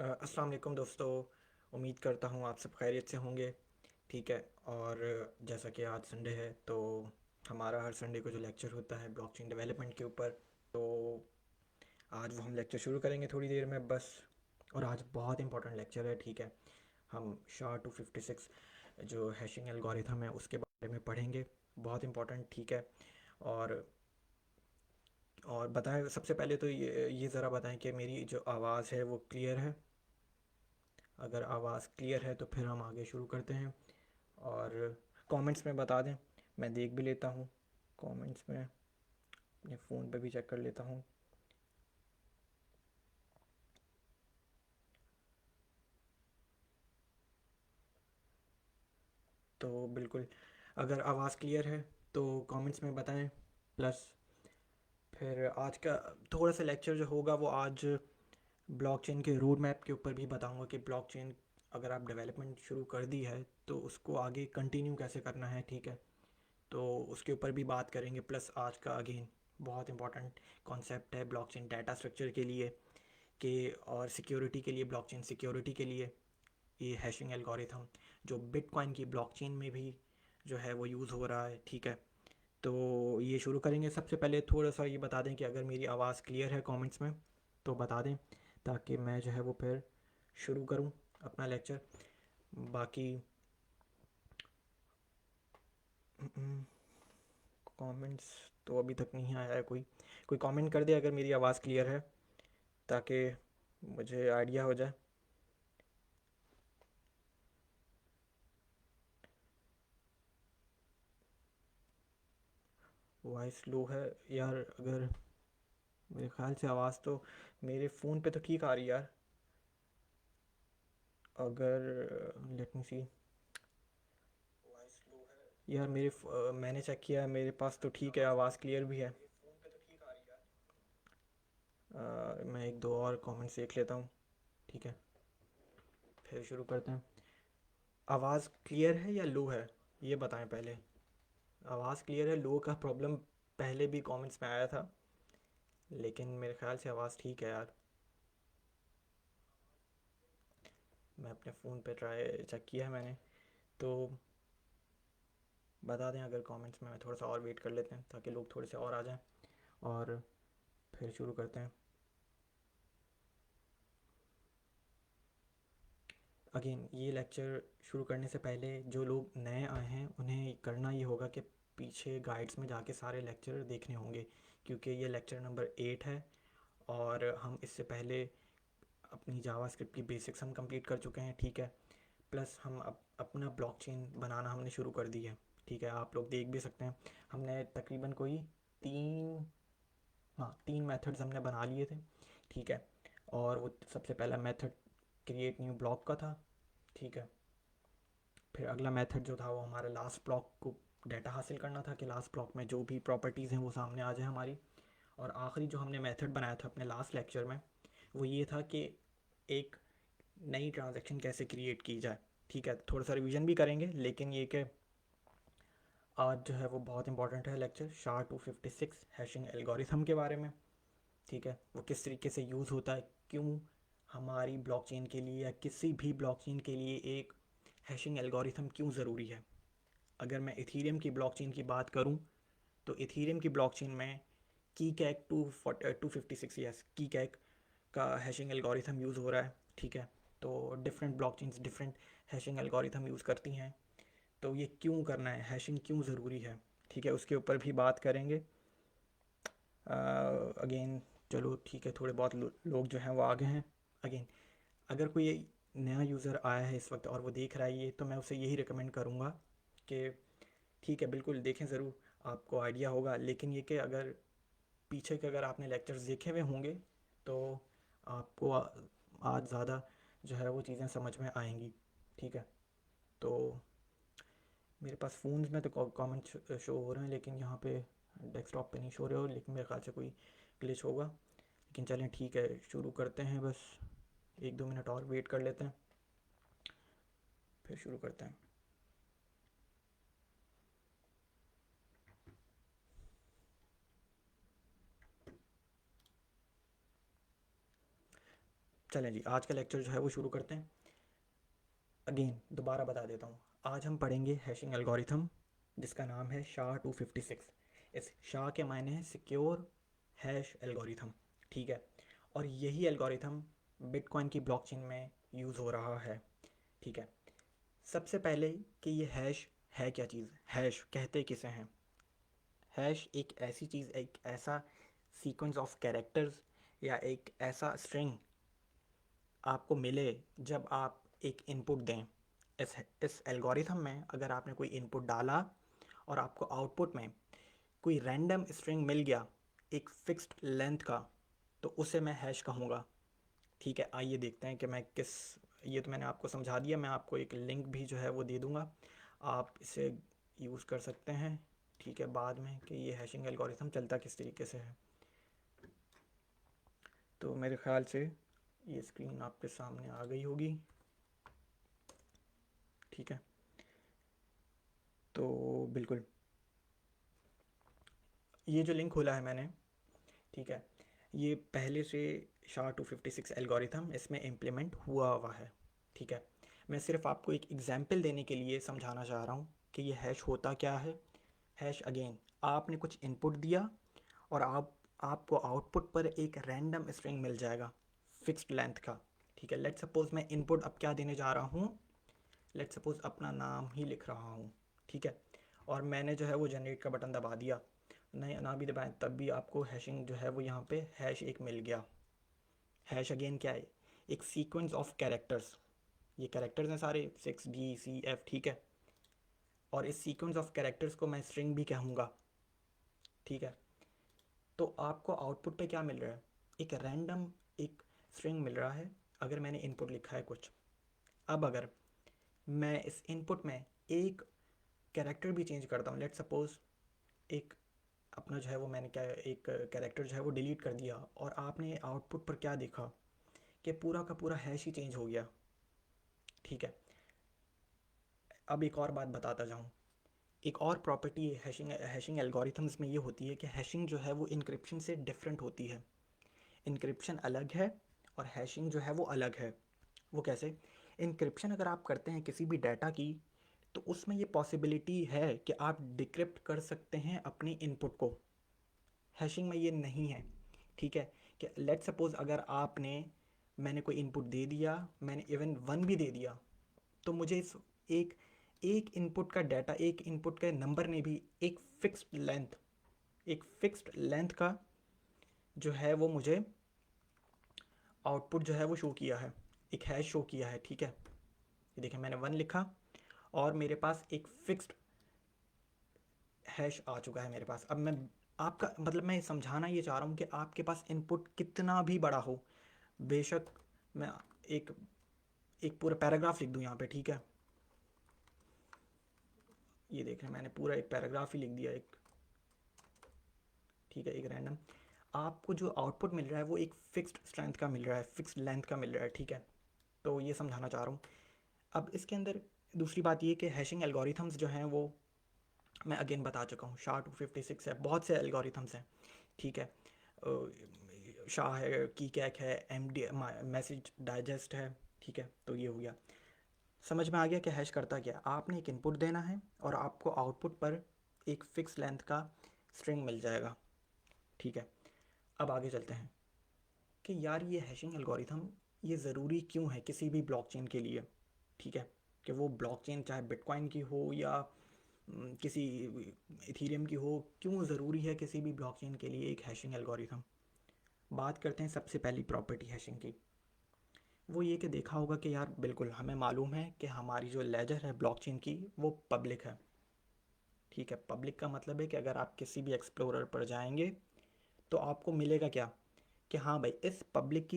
अस्सलाम वालेकुम दोस्तों। उम्मीद करता हूँ आप सब खैरियत से होंगे। ठीक है। और जैसा कि आज संडे है तो हमारा हर संडे को जो लेक्चर होता है ब्लॉकचेन डेवलपमेंट के ऊपर, तो आज वो हम लेक्चर शुरू करेंगे थोड़ी देर में बस। और आज बहुत इंपॉर्टेंट लेक्चर है। ठीक है। हम SHA-256 जो हैशिंग एल्गोरिथम है उसके बारे में पढ़ेंगे। बहुत इंपॉर्टेंट। ठीक है। और बताएं, सबसे पहले तो ये ज़रा बताएं कि मेरी जो आवाज़ है वो क्लियर है। अगर आवाज़ क्लियर है तो फिर हम आगे शुरू करते हैं। और कमेंट्स में बता दें, मैं देख भी लेता हूँ कमेंट्स में, अपने फ़ोन पे भी चेक कर लेता हूँ। तो बिल्कुल, अगर आवाज़ क्लियर है तो कमेंट्स में बताएं। प्लस फिर आज का थोड़ा सा लेक्चर जो होगा वो आज ब्लॉकचेन के रोड मैप के ऊपर भी बताऊंगा कि ब्लॉकचेन अगर आप डेवलपमेंट शुरू कर दी है तो उसको आगे कंटिन्यू कैसे करना है। ठीक है। तो उसके ऊपर भी बात करेंगे। प्लस आज का अगेन बहुत इंपॉर्टेंट कॉन्सेप्ट है ब्लॉकचेन डाटा स्ट्रक्चर के लिए कि, और सिक्योरिटी के लिए, ब्लॉकचेन सिक्योरिटी के लिए ये हैशिंग एल्गोरिथम जो बिटकॉइन की ब्लॉकचेन में भी जो है वो यूज़ हो रहा है। ठीक है। तो ये शुरू करेंगे। सबसे पहले थोड़ा सा ये बता दें कि अगर मेरी आवाज़ क्लियर है कमेंट्स में तो बता दें, ताकि मैं जो है वो फिर शुरू करूं अपना लेक्चर। बाकी कमेंट्स तो अभी तक नहीं आया है। कोई कमेंट कर दे अगर मेरी आवाज़ क्लियर है, ताकि मुझे आइडिया हो जाए। वॉइस लो है यार। अगर मेरे ख्याल से आवाज़ तो मेरे फ़ोन पे तो ठीक आ रही है यार। अगर लेट मी सी यार, मैंने चेक किया है, मेरे पास तो ठीक है, आवाज़ क्लियर भी है। मैं एक दो और कमेंट्स देख लेता हूँ। ठीक है, फिर शुरू करते हैं। आवाज़ क्लियर है या लो है, ये बताएं पहले। आवाज़ क्लियर है, लो का प्रॉब्लम पहले भी कमेंट्स में आया था, लेकिन मेरे ख्याल से आवाज़ ठीक है यार। मैं अपने फ़ोन पे ट्राई चेक किया है मैंने। तो बता दें अगर कमेंट्स में, मैं थोड़ा सा और वेट कर लेते हैं ताकि लोग थोड़े से और आ जाएं, और फिर शुरू करते हैं। अगेन ये लेक्चर शुरू करने से पहले जो लोग नए आए हैं उन्हें करना ये होगा कि पीछे गाइड्स में जाके सारे लेक्चर देखने होंगे, क्योंकि ये लेक्चर नंबर 8 है। और हम इससे पहले अपनी जावास्क्रिप्ट की बेसिक्स हम कंप्लीट कर चुके हैं। ठीक है। प्लस हम अपना ब्लॉकचेन बनाना हमने शुरू कर दी है। ठीक है, आप लोग देख भी सकते हैं। हमने तकरीबन कोई तीन, हाँ, 3 मेथड्स हमने बना लिए थे। ठीक है। और वो सबसे पहला मेथड क्रिएट न्यू ब्लॉक का था। ठीक है। फिर अगला मेथड जो था वो हमारा लास्ट ब्लॉक को डाटा हासिल करना था कि लास्ट ब्लॉक में जो भी प्रॉपर्टीज़ हैं वो सामने आ जाए हमारी। और आखिरी जो हमने मेथड बनाया था अपने लास्ट लेक्चर में वो ये था कि एक नई ट्रांजैक्शन कैसे क्रिएट की जाए। ठीक है, थोड़ा सा रिवीजन भी करेंगे, लेकिन ये कि आज जो है वो बहुत इंपॉर्टेंट है लेक्चर SHA-256 हैशिंग एल्गोरिथम के बारे में। ठीक है, वो किस तरीके से यूज़ होता है, क्यों हमारी ब्लॉकचेन के लिए या किसी भी ब्लॉकचेन के लिए एक हैशिंग एल्गोरिथम क्यों ज़रूरी है। अगर मैं इथीरियम की ब्लॉकचेन की बात करूं तो इथीरियम की ब्लॉकचेन में की कैक 256, यस, की कैक का हैशिंग एल्गोरिथम यूज़ हो रहा है। ठीक है। तो different blockchains different hashing algorithm use करती हैं। तो ये क्यों करना है, हैशिंग क्यों ज़रूरी है, ठीक है, उसके ऊपर भी बात करेंगे। अगेन चलो ठीक है, थोड़े बहुत लोग जो हैं वो आगे हैं। अगेन अगर कोई नया यूज़र आया है इस वक्त और वो देख रहा है ये, तो मैं उसे यही रिकमेंड करूँगा कि ठीक है, बिल्कुल देखें ज़रूर, आपको आइडिया होगा। लेकिन ये कि अगर पीछे के अगर आपने लेक्चर्स देखे हुए होंगे तो आपको आज ज़्यादा जो है वो चीज़ें समझ में आएंगी। ठीक है। तो मेरे पास फ़ोन्स में तो कमेंट शो हो रहे हैं, लेकिन यहाँ पे डेस्कटॉप पे नहीं शो रहे हो, लेकिन मेरे ख्याल से कोई ग्लिच होगा। लेकिन चलें ठीक है, शुरू करते हैं। बस एक दो मिनट और वेट कर लेते हैं, फिर शुरू करते हैं। चलें जी, आज का लेक्चर जो है वो शुरू करते हैं। अगेन दोबारा बता देता हूँ, आज हम पढ़ेंगे हैशिंग एल्गोरिथम जिसका नाम है SHA-256। इस SHA के मायने हैं सिक्योर हैश एल्गोरिथम, ठीक है। और यही एल्गोरिथम बिटकॉइन की ब्लॉकचेन में यूज़ हो रहा है, ठीक है। सबसे पहले कि ये हैश है क्या चीज़, हैश कहते किसे हैं। हैश एक ऐसी चीज़, एक ऐसा सीक्वेंस ऑफ कैरेक्टर्स या एक ऐसा स्ट्रिंग आपको मिले जब आप एक इनपुट दें। इस एल्गोरिथम में अगर आपने कोई इनपुट डाला और आपको आउटपुट में कोई रैंडम स्ट्रिंग मिल गया एक फिक्स्ड लेंथ का, तो उसे मैं हैश कहूँगा, ठीक है। आइए देखते हैं कि मैं किस, ये तो मैंने आपको समझा दिया, मैं आपको एक लिंक भी जो है वो दे दूँगा, आप इसे यूज़ कर सकते हैं, ठीक है, बाद में कि ये हैशिंग एल्गोरिथम चलता किस तरीके से है। तो मेरे ख्याल से ये स्क्रीन आपके सामने आ गई होगी, ठीक है। तो बिल्कुल ये जो लिंक खोला है मैंने, ठीक है, ये पहले से SHA-256 एल्गोरिथम इसमें इम्प्लीमेंट हुआ हुआ है, ठीक है। मैं सिर्फ आपको एक एग्जांपल देने के लिए समझाना चाह रहा हूँ कि ये हैश होता क्या है। हैश अगेन, आपने कुछ इनपुट दिया और आपको आउटपुट पर एक रैंडम स्ट्रिंग मिल जाएगा फिक्स्ड लेंथ का, ठीक है। लेट सपोज मैं इनपुट अब क्या देने जा रहा हूँ, लेट सपोज अपना नाम ही लिख रहा हूँ, ठीक है। और मैंने जो है वो जनरेट का बटन दबा दिया, नहीं ना भी दबाएं तब भी आपको हैशिंग जो है वो यहाँ पे हैश एक मिल गया। हैश अगेन क्या है, एक सीक्वेंस ऑफ कैरेक्टर्स, ये कैरेक्टर्स हैं सारे 6 D C F, ठीक है। और इस सीक्वेंस ऑफ कैरेक्टर्स को मैं स्ट्रिंग भी कहूँगा, ठीक है। तो आपको आउटपुट पे क्या मिल रहा है, एक रैंडम एक स्ट्रिंग मिल रहा है अगर मैंने इनपुट लिखा है कुछ। अब अगर मैं इस इनपुट में एक कैरेक्टर भी चेंज करता हूँ, लेट सपोज एक अपना जो है वो मैंने क्या एक कैरेक्टर जो है वो डिलीट कर दिया और आपने आउटपुट पर क्या देखा कि पूरा का पूरा हैश ही चेंज हो गया, ठीक है। अब एक और बात बताता जाऊँ, एक और प्रॉपर्टी हैशिंग एल्गोरिथम्स में ये होती है कि हैशिंग जो है वो इनक्रिप्शन से डिफरेंट होती है। इनक्रिप्शन अलग है और हैशिंग जो है वो अलग है। वो कैसे, इनक्रिप्शन अगर आप करते हैं किसी भी डाटा की, तो उसमें ये पॉसिबिलिटी है कि आप डिक्रिप्ट कर सकते हैं अपनी इनपुट को। हैशिंग में ये नहीं है, ठीक है। कि लेट सपोज अगर आपने, मैंने कोई इनपुट दे दिया, मैंने इवन 1 भी दे दिया, तो मुझे इस एक एक इनपुट का डाटा, एक इनपुट के नंबर ने भी एक फिक्स्ड लेंथ का जो है वो मुझे आउटपुट जो है वो शो किया है, एक हैश शो किया है, ठीक है। ये देखें मैंने 1 लिखा और मेरे पास एक फिक्स्ड हैश आ चुका है मेरे पास। अब मैं आपका मतलब मैं समझाना ये चाह रहा हूँ कि आपके पास इनपुट कितना भी बड़ा हो, बेशक मैं एक एक पूरा पैराग्राफ लिख दूँ यहाँ पे, ठीक है। ये देख रहे हैं मैंने पूरा एक पैराग्राफ ही लिख दिया एक, ठीक है, एक रैंडम। आपको जो आउटपुट मिल रहा है वो एक फिक्स्ड स्ट्रेंथ का मिल रहा है, फिक्स्ड लेंथ का मिल रहा है, ठीक है। तो ये समझाना चाह रहा हूँ। अब इसके अंदर दूसरी बात ये कि हैशिंग एल्गोरिथम्स जो हैं वो मैं अगेन बता चुका हूँ, SHA-256 है, बहुत से एल्गोरिथम्स हैं, ठीक है। शाह है, की कैक है, MD मैसेज डाइजेस्ट है, ठीक है। तो ये हो गया, समझ में आ गया कि हैश करता क्या है। आपने एक इनपुट देना है और आपको आउटपुट पर एक फिक्स लेंथ का स्ट्रिंग मिल जाएगा, ठीक है। अब आगे चलते हैं कि यार ये हैशिंग एल्गोरिथम ये ज़रूरी क्यों है किसी भी ब्लॉकचेन के लिए, ठीक है। कि वो ब्लॉकचेन चाहे बिटकॉइन की हो या किसी इथीरियम की हो, क्यों ज़रूरी है किसी भी ब्लॉकचेन के लिए एक हैशिंग एल्गोरिथम। बात करते हैं सबसे पहली प्रॉपर्टी हैशिंग की। वो ये कि देखा होगा कि यार बिल्कुल हमें मालूम है कि हमारी जो लेजर है ब्लॉकचेन की वो पब्लिक है, ठीक है। पब्लिक का मतलब है कि अगर आप किसी भी एक्सप्लोरर पर जाएंगे तो आपको मिलेगा क्या कि हाँ भाई इस पब्लिक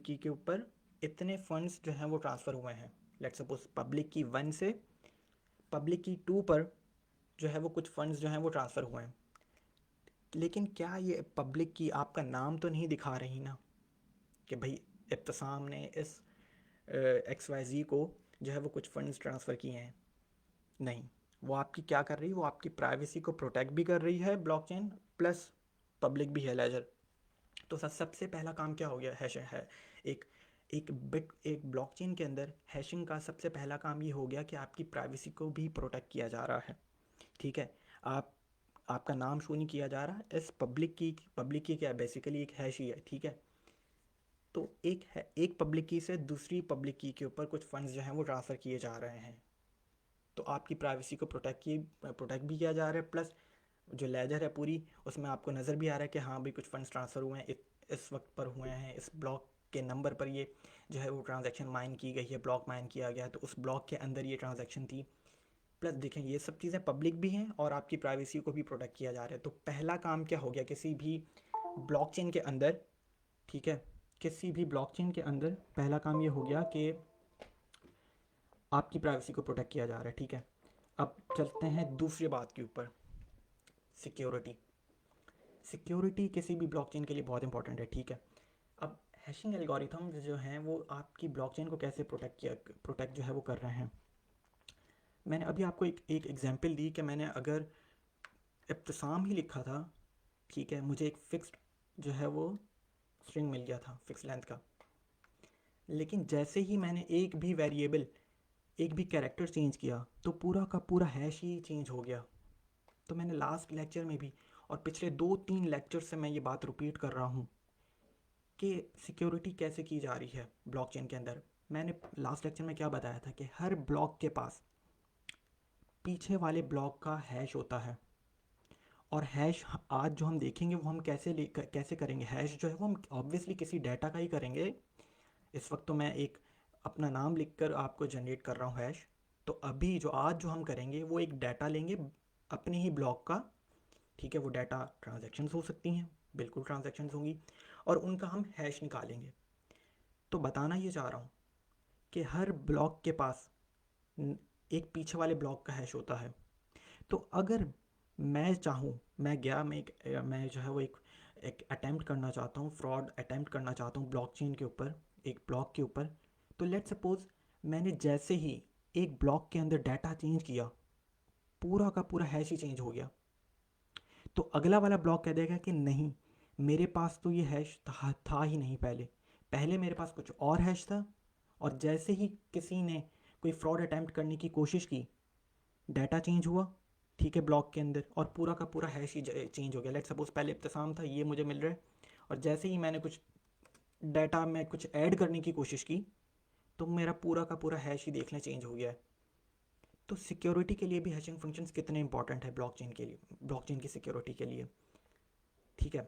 की के ऊपर इतने फंड्स जो हैं वो ट्रांसफ़र हुए हैं। लेट सपोज पब्लिक की 1 से पब्लिक की 2 पर जो है वो कुछ फंड्स जो हैं वो ट्रांसफ़र हुए हैं। लेकिन क्या ये पब्लिक की आपका नाम तो नहीं दिखा रही ना कि भाई इब्तिसाम ने इस XYZ को जो है वो कुछ फंड्स ट्रांसफ़र किए हैं। नहीं, वो आपकी क्या कर रही है, वो आपकी प्राइवेसी को प्रोटेक्ट भी कर रही है ब्लॉकचेन, प्लस पब्लिक भी है लेजर, तो सबसे पहला काम क्या हो गया, हैश है एक एक ब्लॉकचेन के अंदर हैशिंग का सबसे पहला काम ये हो गया कि आपकी प्राइवेसी को भी प्रोटेक्ट किया जा रहा है। ठीक है, आप आपका नाम शो नहीं किया जा रहा, इस पब्लिक की क्या बेसिकली एक हैश ही है। ठीक है, तो एक पब्लिक की से दूसरी पब्लिक की के ऊपर कुछ फंड्स जो हैं वो ट्रांसफ़र किए जा रहे हैं, तो आपकी प्राइवेसी को प्रोटेक्ट भी किया जा रहा है, प्लस जो लेजर है पूरी उसमें आपको नज़र भी आ रहा है कि हाँ भाई कुछ फंड्स ट्रांसफ़र हुए हैं, इस वक्त पर हुए हैं, इस ब्लॉक के नंबर पर ये जो है वो ट्रांजैक्शन माइन की गई है, ब्लॉक माइन किया गया है, तो उस ब्लॉक के अंदर ये ट्रांजैक्शन थी। प्लस देखें ये सब चीज़ें पब्लिक भी हैं और आपकी प्राइवेसी को भी प्रोटेक्ट किया जा रहा है। तो पहला काम क्या हो गया किसी भी ब्लॉकचेन के अंदर, ठीक है, किसी भी ब्लॉकचेन के अंदर पहला काम ये हो गया कि आपकी प्राइवेसी को प्रोटेक्ट किया जा रहा है। ठीक है, अब चलते हैं दूसरी बात के ऊपर, सिक्योरिटी। सिक्योरिटी किसी भी ब्लॉकचेन के लिए बहुत इंपॉर्टेंट है। ठीक है, अब हैशिंग एल्गोरिथम्स जो हैं वो आपकी ब्लॉकचेन को कैसे प्रोटेक्ट जो है वो कर रहे हैं। मैंने अभी आपको एक एग्जांपल दी कि मैंने अगर इब्तिसाम ही लिखा था, ठीक है, मुझे एक फिक्स्ड जो है वो स्ट्रिंग मिल गया था फिक्स लेंथ का, लेकिन जैसे ही मैंने एक भी वेरिएबल, एक भी कैरेक्टर चेंज किया तो पूरा का पूरा हैश ही चेंज हो गया। तो मैंने लास्ट लेक्चर में भी और पिछले 2-3 लेक्चर से मैं ये बात रिपीट कर रहा हूँ कि सिक्योरिटी कैसे की जा रही है ब्लॉकचेन के अंदर। मैंने लास्ट लेक्चर में क्या बताया था कि हर ब्लॉक के पास पीछे वाले ब्लॉक का हैश होता है, और हैश आज जो हम देखेंगे वो हम कैसे करेंगे। हैश जो है वो हम ऑब्वियसली किसी डाटा का ही करेंगे। इस वक्त तो मैं एक अपना नाम लिखकर आपको जनरेट कर रहा हूँ हैश, तो अभी जो आज जो हम करेंगे वो एक डाटा लेंगे अपने ही ब्लॉक का। ठीक है, वो डाटा ट्रांजैक्शंस हो सकती हैं, बिल्कुल ट्रांजैक्शंस होंगी, और उनका हम हैश निकालेंगे। तो बताना ये चाह रहा हूँ कि हर ब्लॉक के पास एक पीछे वाले ब्लॉक का हैश होता है। तो अगर मैं चाहूँ, मैं जो है वो एक अटैम्प्ट करना चाहता हूँ, फ्रॉड अटैम्प्ट करना चाहता हूँ ब्लॉकचेन के ऊपर, एक ब्लॉक के ऊपर, तो लेट्स सपोज मैंने जैसे ही एक ब्लॉक के अंदर डाटा चेंज किया, पूरा का पूरा हैश ही चेंज हो गया, तो अगला वाला ब्लॉक कह देगा कि नहीं, मेरे पास तो ये हैश था ही नहीं, पहले मेरे पास कुछ और हैश था, और जैसे ही किसी ने कोई फ्रॉड अटैम्प्ट करने की कोशिश की, डाटा चेंज हुआ, ठीक है, ब्लॉक के अंदर, और पूरा का पूरा हैश ही चेंज हो गया। लेट सपोज पहले इब्तिसाम था, ये मुझे मिल रहा है, और जैसे ही मैंने कुछ डाटा में कुछ ऐड करने की कोशिश की, तो मेरा पूरा का पूरा हैश ही देख लें चेंज हो गया है। तो सिक्योरिटी के लिए भी हैशिंग फंक्शंस कितने इंपॉर्टेंट है ब्लॉकचेन के लिए, ब्लॉकचेन की सिक्योरिटी के लिए। ठीक है,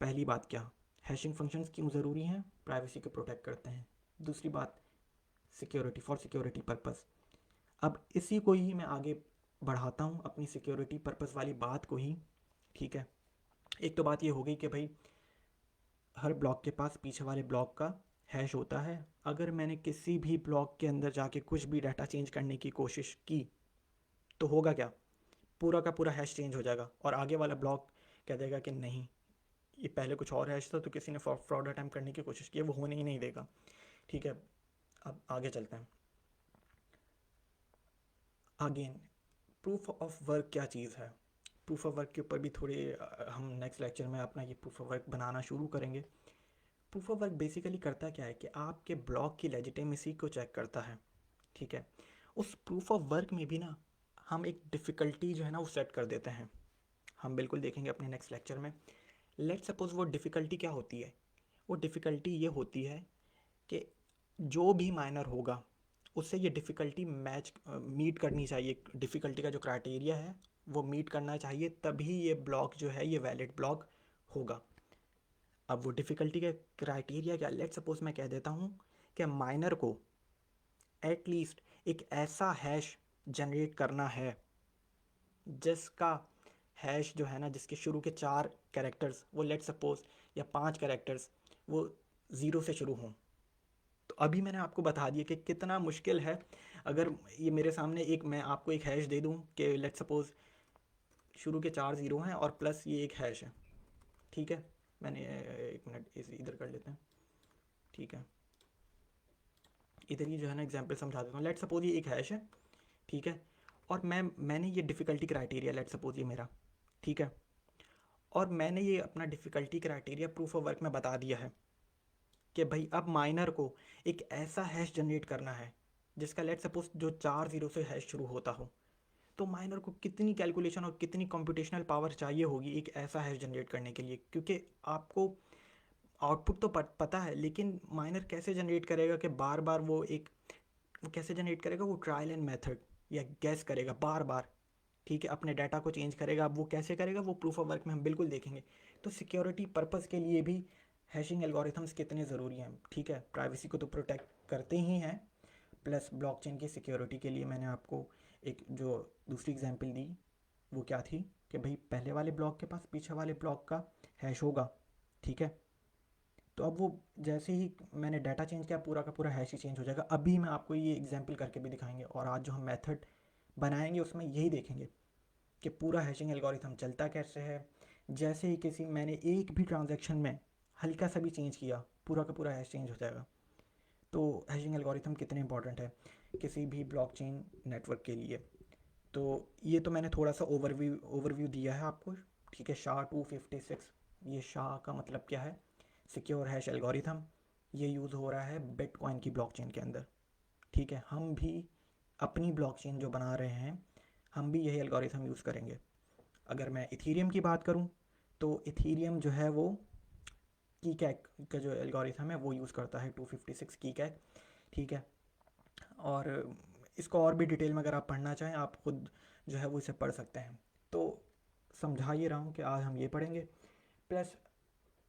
पहली बात क्या, हैशिंग फंक्शंस क्यों ज़रूरी हैं, प्राइवेसी को प्रोटेक्ट करते हैं। दूसरी बात, सिक्योरिटी, फॉर सिक्योरिटी पर्पस। अब इसी को ही मैं आगे बढ़ाता हूँ, अपनी सिक्योरिटी पर्पस वाली बात को ही। ठीक है, एक तो बात ये हो गई कि भाई हर ब्लॉक के पास पीछे वाले ब्लॉक का हैश होता है। अगर मैंने किसी भी ब्लॉक के अंदर जाके कुछ भी डाटा चेंज करने की कोशिश की, तो होगा क्या, पूरा का पूरा हैश चेंज हो जाएगा, और आगे वाला ब्लॉक कह देगा कि नहीं, ये पहले कुछ और हैश था, तो किसी ने फ्रॉड अटैम्प्ट करने की कोशिश की है, वो होने ही नहीं देगा। ठीक है, अब आगे चलते हैं। अगेन, प्रूफ ऑफ वर्क क्या चीज़ है, प्रूफ ऑफ वर्क के ऊपर भी थोड़े हम नेक्स्ट लेक्चर में अपना ये प्रूफ ऑफ वर्क बनाना शुरू करेंगे। प्रूफ ऑफ वर्क बेसिकली करता क्या है कि आपके ब्लॉक की लेजिटिमेसी को चेक करता है। ठीक है, उस प्रूफ ऑफ वर्क में भी ना हम एक डिफ़िकल्टी जो है ना वो सेट कर देते हैं, हम बिल्कुल देखेंगे अपने नेक्स्ट लेक्चर में। लेट सपोज वो डिफ़िकल्टी क्या होती है, वो डिफ़िकल्टी ये होती है कि जो भी माइनर होगा उससे ये डिफ़िकल्टी मीट करनी चाहिए, डिफ़िकल्टी का जो क्राइटेरिया है वो मीट करना चाहिए, तभी ये ब्लॉक जो है ये वैलिड ब्लॉक होगा। अब वो डिफ़िकल्टी का क्राइटेरिया क्या, लेट सपोज मैं कह देता हूँ कि माइनर को एटलीस्ट एक ऐसा हैश जनरेट करना है जिसका हैश जो है ना, जिसके शुरू के 4 कैरेक्टर्स वो लेट सपोज, या 5 कैरेक्टर्स वो 0 से शुरू हों। तो अभी मैंने आपको बता दिया कि कितना मुश्किल है। अगर ये मेरे सामने मैं आपको एक हैश दे दूं कि लेट सपोज शुरू के 4 ज़ीरो हैं और प्लस ये एक हैश है। ठीक है, मैंने एक मिनट इसे इधर कर लेते हैं। ठीक है, इधर ये जो है ना एग्जांपल समझा देता हूँ। लेट सपोज ये एक हैश है, ठीक है, और मैंने ये डिफ़िकल्टी क्राइटेरिया लेट सपोज ये मेरा, ठीक है, और मैंने ये अपना difficulty criteria proof of work में बता दिया है कि भाई अब माइनर को एक ऐसा हैश जनरेट करना है जिसका लेट सपोज जो 4 ज़ीरो से हैश शुरू होता हो, तो माइनर को कितनी कैलकुलेशन और कितनी कंप्यूटेशनल पावर चाहिए होगी एक ऐसा हैश जनरेट करने के लिए, क्योंकि आपको आउटपुट तो पता है, लेकिन माइनर कैसे जनरेट करेगा कि बार बार वो कैसे जनरेट करेगा, वो ट्रायल एंड मेथड या गैस करेगा बार बार, ठीक है, अपने डाटा को चेंज करेगा। अब वो कैसे करेगा वो प्रूफ ऑफ वर्क में हम बिल्कुल देखेंगे। तो सिक्योरिटी पर्पस के लिए भी हैशिंग एल्गोरिथम्स कितने ज़रूरी हैं, ठीक है, प्राइवेसी को तो प्रोटेक्ट करते ही हैं, प्लस ब्लॉकचेन की सिक्योरिटी के लिए मैंने आपको एक जो दूसरी एग्जांपल दी वो क्या थी कि भाई पहले वाले ब्लॉक के पास पीछे वाले ब्लॉक का हैश होगा, ठीक है। तो अब वो जैसे ही मैंने डाटा चेंज किया पूरा का पूरा हैश ही चेंज हो जाएगा। अभी मैं आपको ये एग्जांपल करके भी दिखाएंगे, और आज जो हम मेथड बनाएंगे उसमें यही देखेंगे कि पूरा हैशिंग एल्गोरिथम चलता कैसे है। जैसे ही किसी मैंने एक भी ट्रांजैक्शन में हल्का सा भी चेंज किया पूरा का पूरा हैश चेंज हो जाएगा। तो हैशिंग एल्गोरिथम कितने इंपॉर्टेंट है किसी भी ब्लॉकचेन नेटवर्क के लिए। तो ये तो मैंने थोड़ा सा ओवरव्यू दिया है आपको, ठीक है। SHA-256, ये शाह का मतलब क्या है, सिक्योर हैश एल्गोरिथम। ये यूज़ हो रहा है बिटकॉइन की ब्लॉकचेन के अंदर, ठीक है। हम भी अपनी ब्लॉकचेन जो बना रहे हैं हम भी यही एल्गोरिथम यूज़ करेंगे। अगर मैं इथीरियम की बात करूं तो इथीरियम जो है वो की कैक का जो एल्गोरिथम है वो यूज़ करता है 256 की कैक, ठीक है। और इसको और भी डिटेल में अगर आप पढ़ना चाहें आप खुद जो है वो इसे पढ़ सकते हैं। तो समझा ये रहा हूँ कि आज हम ये पढ़ेंगे। प्लस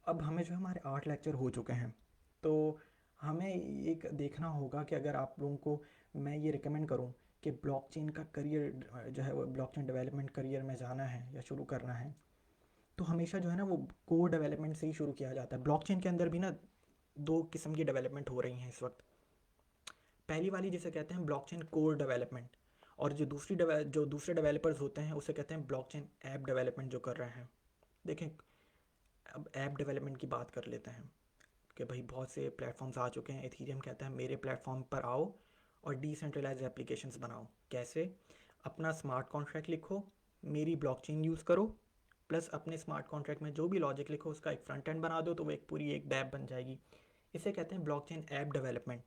अब हमें जो है हमारे 8 लेक्चर हो चुके हैं, तो हमें एक देखना होगा कि अगर आप लोगों को मैं ये रिकमेंड करूँ कि ब्लॉकचेन का करियर जो है वो ब्लॉकचेन डेवलपमेंट करियर में जाना है या शुरू करना है, तो हमेशा जो है ना वो कोर डेवलपमेंट से ही शुरू किया जाता है। ब्लॉकचेन के अंदर भी ना दो किस्म की डेवलपमेंट हो रही हैं इस वक्त। पहली वाली जिसे कहते हैं ब्लॉकचेन कोर डेवलपमेंट, और जो दूसरे डेवलपर्स होते हैं उसे कहते हैं ब्लॉकचेन ऐप डेवलपमेंट जो कर रहे हैं। देखें, अब ऐप डेवलपमेंट की बात कर लेते हैं कि भाई बहुत से प्लेटफॉर्म्स आ चुके हैं। एथीरियम कहता है मेरे प्लेटफॉर्म पर आओ और डिसेंट्रलाइज एप्लीकेशंस बनाओ। कैसे? अपना स्मार्ट कॉन्ट्रैक्ट लिखो, मेरी ब्लॉकचेन यूज़ करो, प्लस अपने स्मार्ट कॉन्ट्रैक्ट में जो भी लॉजिक लिखो उसका एक फ्रंट एंड बना दो, तो वो एक पूरी एक डैप बन जाएगी। इसे कहते हैं ब्लॉकचेन ऐप डेवलपमेंट,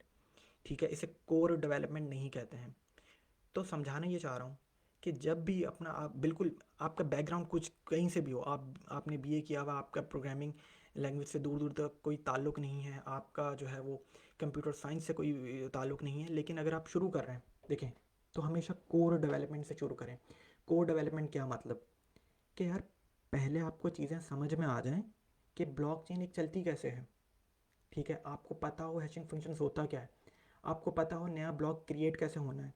ठीक है। इसे कोर डेवलपमेंट नहीं कहते हैं। तो समझाना ये चाह रहा हूँ कि जब भी अपना आप बिल्कुल आपका बैकग्राउंड कुछ कहीं से भी हो, आपने बीए किया हुआ, आपका प्रोग्रामिंग लैंग्वेज से दूर दूर तक कोई ताल्लुक़ नहीं है, आपका जो है वो कंप्यूटर साइंस से कोई ताल्लुक़ नहीं है, लेकिन अगर आप शुरू कर रहे हैं देखें तो हमेशा कोर डेवलपमेंट से शुरू करें। कोर डेवलपमेंट क्या मतलब कि यार पहले आपको चीज़ें समझ में आ जाएं कि ब्लॉकचेन एक चलती कैसे है, ठीक है। आपको पता हो हैशिंग फंक्शंस होता क्या है, आपको पता हो नया ब्लॉक क्रिएट कैसे होना है,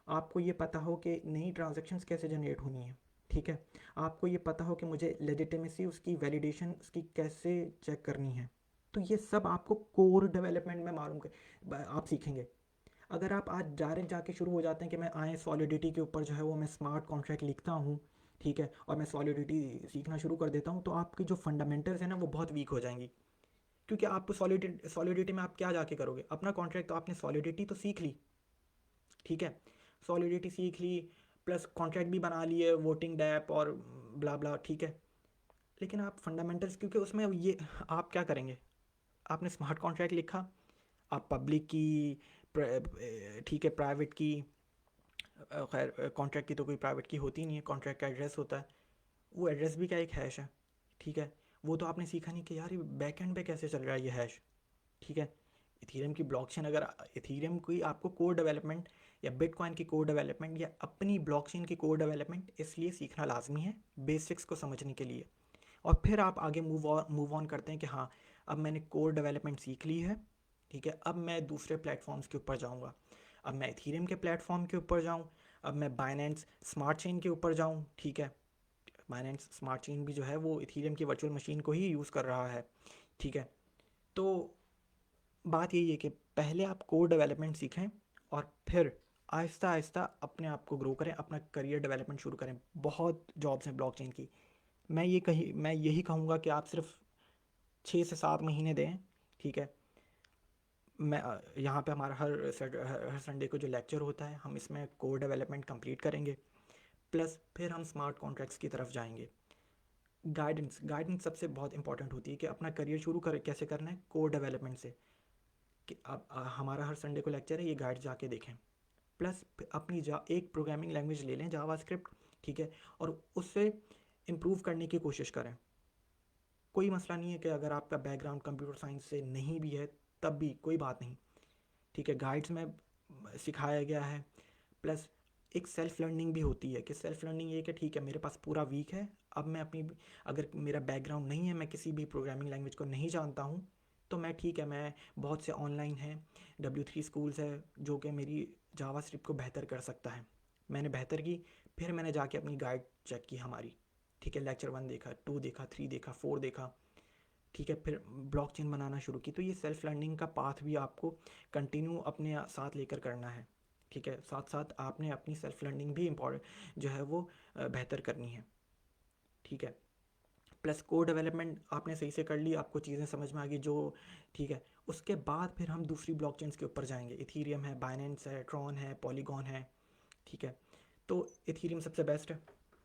आपको ये पता हो कि नई ट्रांजैक्शंस कैसे जनरेट होनी है, ठीक है। आपको ये पता हो कि मुझे लेजिटिमेसी उसकी वैलिडेशन उसकी कैसे चेक करनी है। तो ये सब आपको कोर डेवलपमेंट में मालूम कर आप सीखेंगे। अगर आप आज डायरेक्ट जाके शुरू हो जाते हैं कि मैं आए सॉलिडिटी के ऊपर जो है वो मैं स्मार्ट कॉन्ट्रैक्ट लिखता हूँ, ठीक है, और मैं सॉलिडिटी सीखना शुरू कर देता हूँ, तो आपकी जो फंडामेंटल्स हैं ना वो बहुत वीक हो जाएंगी। क्योंकि आप सॉलिडिटी में आप क्या जाके करोगे, अपना कॉन्ट्रैक्ट तो आपने सॉलिडिटी तो सीख ली, ठीक है, सॉलिडिटी सीख ली, प्लस कॉन्ट्रैक्ट भी बना लिए वोटिंग डैप और ब्ला ब्ला, ठीक है। लेकिन आप फंडामेंटल्स, क्योंकि उसमें ये आप क्या करेंगे, आपने स्मार्ट कॉन्ट्रैक्ट लिखा, आप पब्लिक की ठीक है प्राइवेट की, खैर कॉन्ट्रैक्ट की तो कोई प्राइवेट की होती नहीं है, कॉन्ट्रैक्ट का एड्रेस होता है, वो एड्रेस भी क्या एक हैश है, ठीक है। वो तो आपने सीखा नहीं कि यार ये बैक एंड पे कैसे चल रहा है ये हैश, ठीक है। इथीरियम की ब्लॉकचेन, अगर इथीरियम की आपको कोर डेवलपमेंट या बिटकॉइन की कोर डेवलपमेंट या अपनी ब्लॉकचेन की कोर डेवलपमेंट इसलिए सीखना लाजमी है बेसिक्स को समझने के लिए, और फिर आप आगे मूव ऑन करते हैं कि हाँ अब मैंने कोर डेवलपमेंट सीख ली है, ठीक है, अब मैं दूसरे प्लेटफॉर्म्स के ऊपर जाऊँगा, अब मैं इथीरियम के प्लेटफॉर्म के ऊपर जाऊँ, अब मैं बाइनेंस स्मार्ट चेन के ऊपर जाऊँ, ठीक है। बाइनेंस स्मार्ट चेन भी जो है वो इथीरियम की वर्चुअल मशीन को ही यूज़ कर रहा है, ठीक है। तो बात यही है कि पहले आप कोर डेवलपमेंट सीखें और फिर आहिस्ता आहिस्ता अपने आप को ग्रो करें, अपना करियर डेवलपमेंट शुरू करें। बहुत जॉब्स हैं ब्लॉकचेन की। मैं यही कहूँगा कि आप सिर्फ 6 से 7 महीने दें, ठीक है। मैं यहाँ पे हमारा हर संडे को जो लेक्चर होता है हम इसमें कोर डेवलपमेंट कंप्लीट करेंगे, प्लस फिर हम स्मार्ट कॉन्ट्रैक्ट्स की तरफ जाएंगे। गाइडेंस गाइडेंस सबसे बहुत इंपॉर्टेंट होती है कि अपना करियर शुरू कर कैसे करना है, कोड डेवलपमेंट से। कि अब हमारा हर संडे को लेक्चर है, ये गाइड जाके देखें। प्लस अपनी एक प्रोग्रामिंग लैंग्वेज ले लें, जावास्क्रिप्ट, ठीक है, और उससे इम्प्रूव करने की कोशिश करें। कोई मसला नहीं है कि अगर आपका बैकग्राउंड कंप्यूटर साइंस से नहीं भी है तब भी कोई बात नहीं, ठीक है, गाइड्स में सिखाया गया है। प्लस एक सेल्फ लर्निंग भी होती है कि सेल्फ लर्निंग ये कि ठीक है मेरे पास पूरा वीक है, अब मैं अपनी, अगर मेरा बैकग्राउंड नहीं है, मैं किसी भी प्रोग्रामिंग लैंग्वेज को नहीं जानता हूँ, तो मैं ठीक है, मैं बहुत से ऑनलाइन हैं, W3 स्कूल्स है जो कि मेरी जावास्क्रिप्ट को बेहतर कर सकता है। मैंने बेहतर की, फिर मैंने जाके अपनी गाइड चेक की हमारी, ठीक है, लेक्चर 1 देखा, 2 देखा, 3 देखा, 4 देखा, ठीक है, फिर ब्लॉकचेन बनाना शुरू की। तो ये सेल्फ लर्निंग का पाथ भी आपको कंटिन्यू अपने साथ लेकर करना है, ठीक है, साथ साथ आपने अपनी सेल्फ लर्निंग भी इम्पोर्टेंट जो है वो बेहतर करनी है, ठीक है। प्लस कोड डेवलपमेंट आपने सही से कर ली, आपको चीज़ें समझ में आ गई जो, ठीक है। उसके बाद फिर हम दूसरी ब्लॉकचेन्स के ऊपर जाएंगे। इथीरियम है, बाइनेंस है, ट्रॉन है, पॉलीगॉन है, ठीक है। तो इथीरियम सबसे बेस्ट है।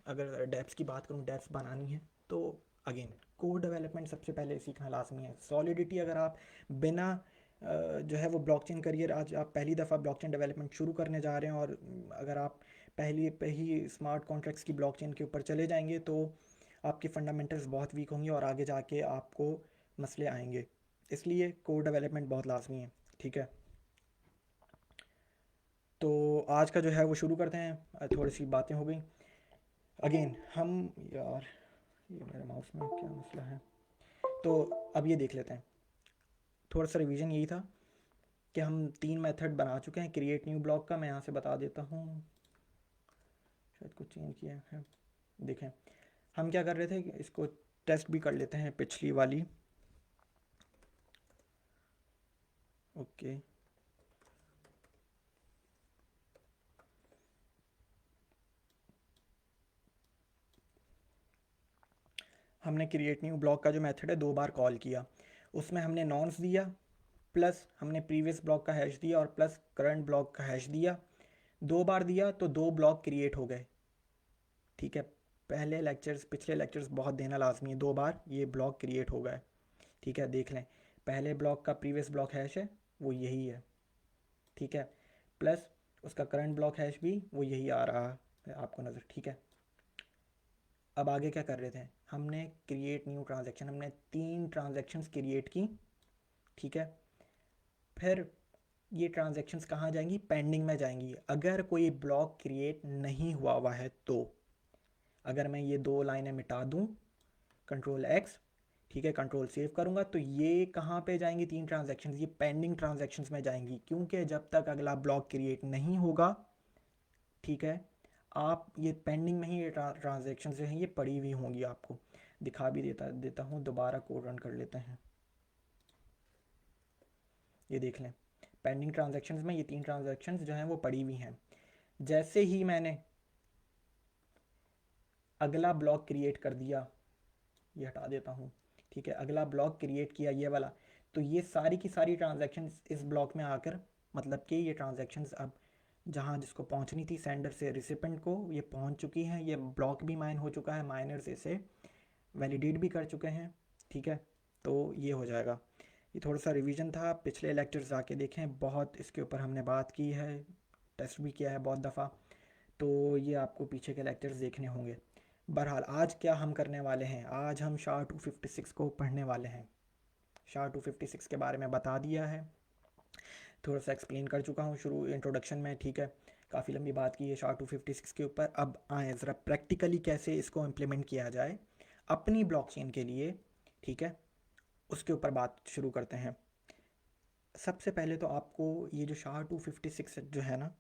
अगर डेप्स की बात करूँ, डेप्स बनानी है तो अगेन कोड डेवलपमेंट सबसे पहले सीखना लाजमी है। सॉलिडिटी अगर आप बिना जो है वो ब्लॉकचेन करियर, आज आप पहली दफ़ा ब्लॉकचेन डेवलपमेंट शुरू करने जा रहे हैं, और अगर आप पहले पे ही स्मार्ट कॉन्ट्रैक्ट्स की ब्लॉकचेन के ऊपर चले जाएंगे तो आपके फंडामेंटल्स बहुत वीक होंगे और आगे जाके आपको मसले आएंगे। इसलिए कोड डेवलपमेंट बहुत लाजमी है, ठीक है। तो आज का जो है वो शुरू करते हैं। थोड़ी सी बातें हो गई। अगेन हम, यार ये मेरे माउस में क्या मसला है। तो अब ये देख लेते हैं, थोड़ा सा रिवीजन यही था कि हम 3 मेथड बना चुके हैं क्रिएट न्यू ब्लॉक का। मैं यहाँ से बता देता हूँ, शायद कुछ चेंज किया है। देखें हम क्या कर रहे थे, इसको टेस्ट भी कर लेते हैं पिछली वाली। ओके, हमने क्रिएट न्यू ब्लॉक का जो मेथड है 2 बार कॉल किया। उसमें हमने नॉन्स दिया, प्लस हमने प्रीवियस ब्लॉक का हैश दिया, और प्लस करंट ब्लॉक का हैश दिया। 2 बार दिया तो 2 ब्लॉक क्रिएट हो गए, ठीक है। पिछले लेक्चर्स बहुत देना लाजमी है। 2 बार ये ब्लॉक क्रिएट हो गए, ठीक है। देख लें, पहले ब्लॉक का प्रीवियस ब्लॉक हैश है वो यही है, ठीक है, प्लस उसका करंट ब्लॉक हैश भी वो यही आ रहा है आपको नज़र, ठीक है। अब आगे क्या कर रहे थे, हमने क्रिएट न्यू ट्रांजेक्शन, हमने 3 ट्रांजेक्शन्स क्रिएट की, ठीक है। फिर ये ट्रांजेक्शन्स कहाँ जाएंगी, पेंडिंग में जाएंगी। अगर कोई ब्लॉक क्रिएट नहीं हुआ है तो, अगर मैं ये 2 लाइनें मिटा दूँ, कंट्रोल एक्स, ठीक है, कंट्रोल सेव करूँगा, तो ये कहाँ पे जाएंगी 3 ट्रांजेक्शन्स, ये पेंडिंग ट्रांजेक्शन्स में जाएंगी, क्योंकि जब तक अगला ब्लॉक क्रिएट नहीं होगा, ठीक है, आप ये पेंडिंग में ही ये ट्रांजेक्शन जो हैं ये पड़ी हुई होंगी। आपको दिखा भी देता हूँ, दोबारा कोड रन कर लेते हैं। ये देख लें, पेंडिंग ट्रांजेक्शन्स में ये 3 ट्रांजेक्शन्स जो हैं वो पड़ी हुई हैं। जैसे ही मैंने अगला ब्लॉक क्रिएट कर दिया, ये हटा देता हूँ, ठीक है, अगला ब्लॉक क्रिएट किया ये वाला, तो ये सारी की सारी ट्रांजेक्शन्स इस ब्लॉक में आकर, मतलब कि ये ट्रांजेक्शन्स अब जहाँ जिसको पहुँचनी थी सेंडर से रिसिपेंट को, ये पहुँच चुकी हैं। ये ब्लॉक भी माइन हो चुका है, माइनर्स इसे वैलिडेट भी कर चुके हैं, ठीक है। तो ये हो जाएगा। ये थोड़ा सा रिवीजन था, पिछले लेक्चर्स आके देखें, बहुत इसके ऊपर हमने बात की है, टेस्ट भी किया है बहुत दफ़ा, तो ये आपको पीछे के लेक्चर्स देखने होंगे। बहरहाल आज क्या हम करने वाले हैं, आज हम SHA-256 को पढ़ने वाले हैं। SHA-256 के बारे में बता दिया है, थोड़ा सा एक्सप्लेन कर चुका हूँ शुरू इंट्रोडक्शन में, ठीक है। काफ़ी लंबी बात की है SHA-256 के ऊपर। अब आए ज़रा प्रैक्टिकली कैसे इसको इम्प्लीमेंट किया जाए अपनी ब्लॉकचेन के लिए, ठीक है, उसके ऊपर बात शुरू करते हैं। सबसे पहले तो आपको ये जो SHA-256 जो है ना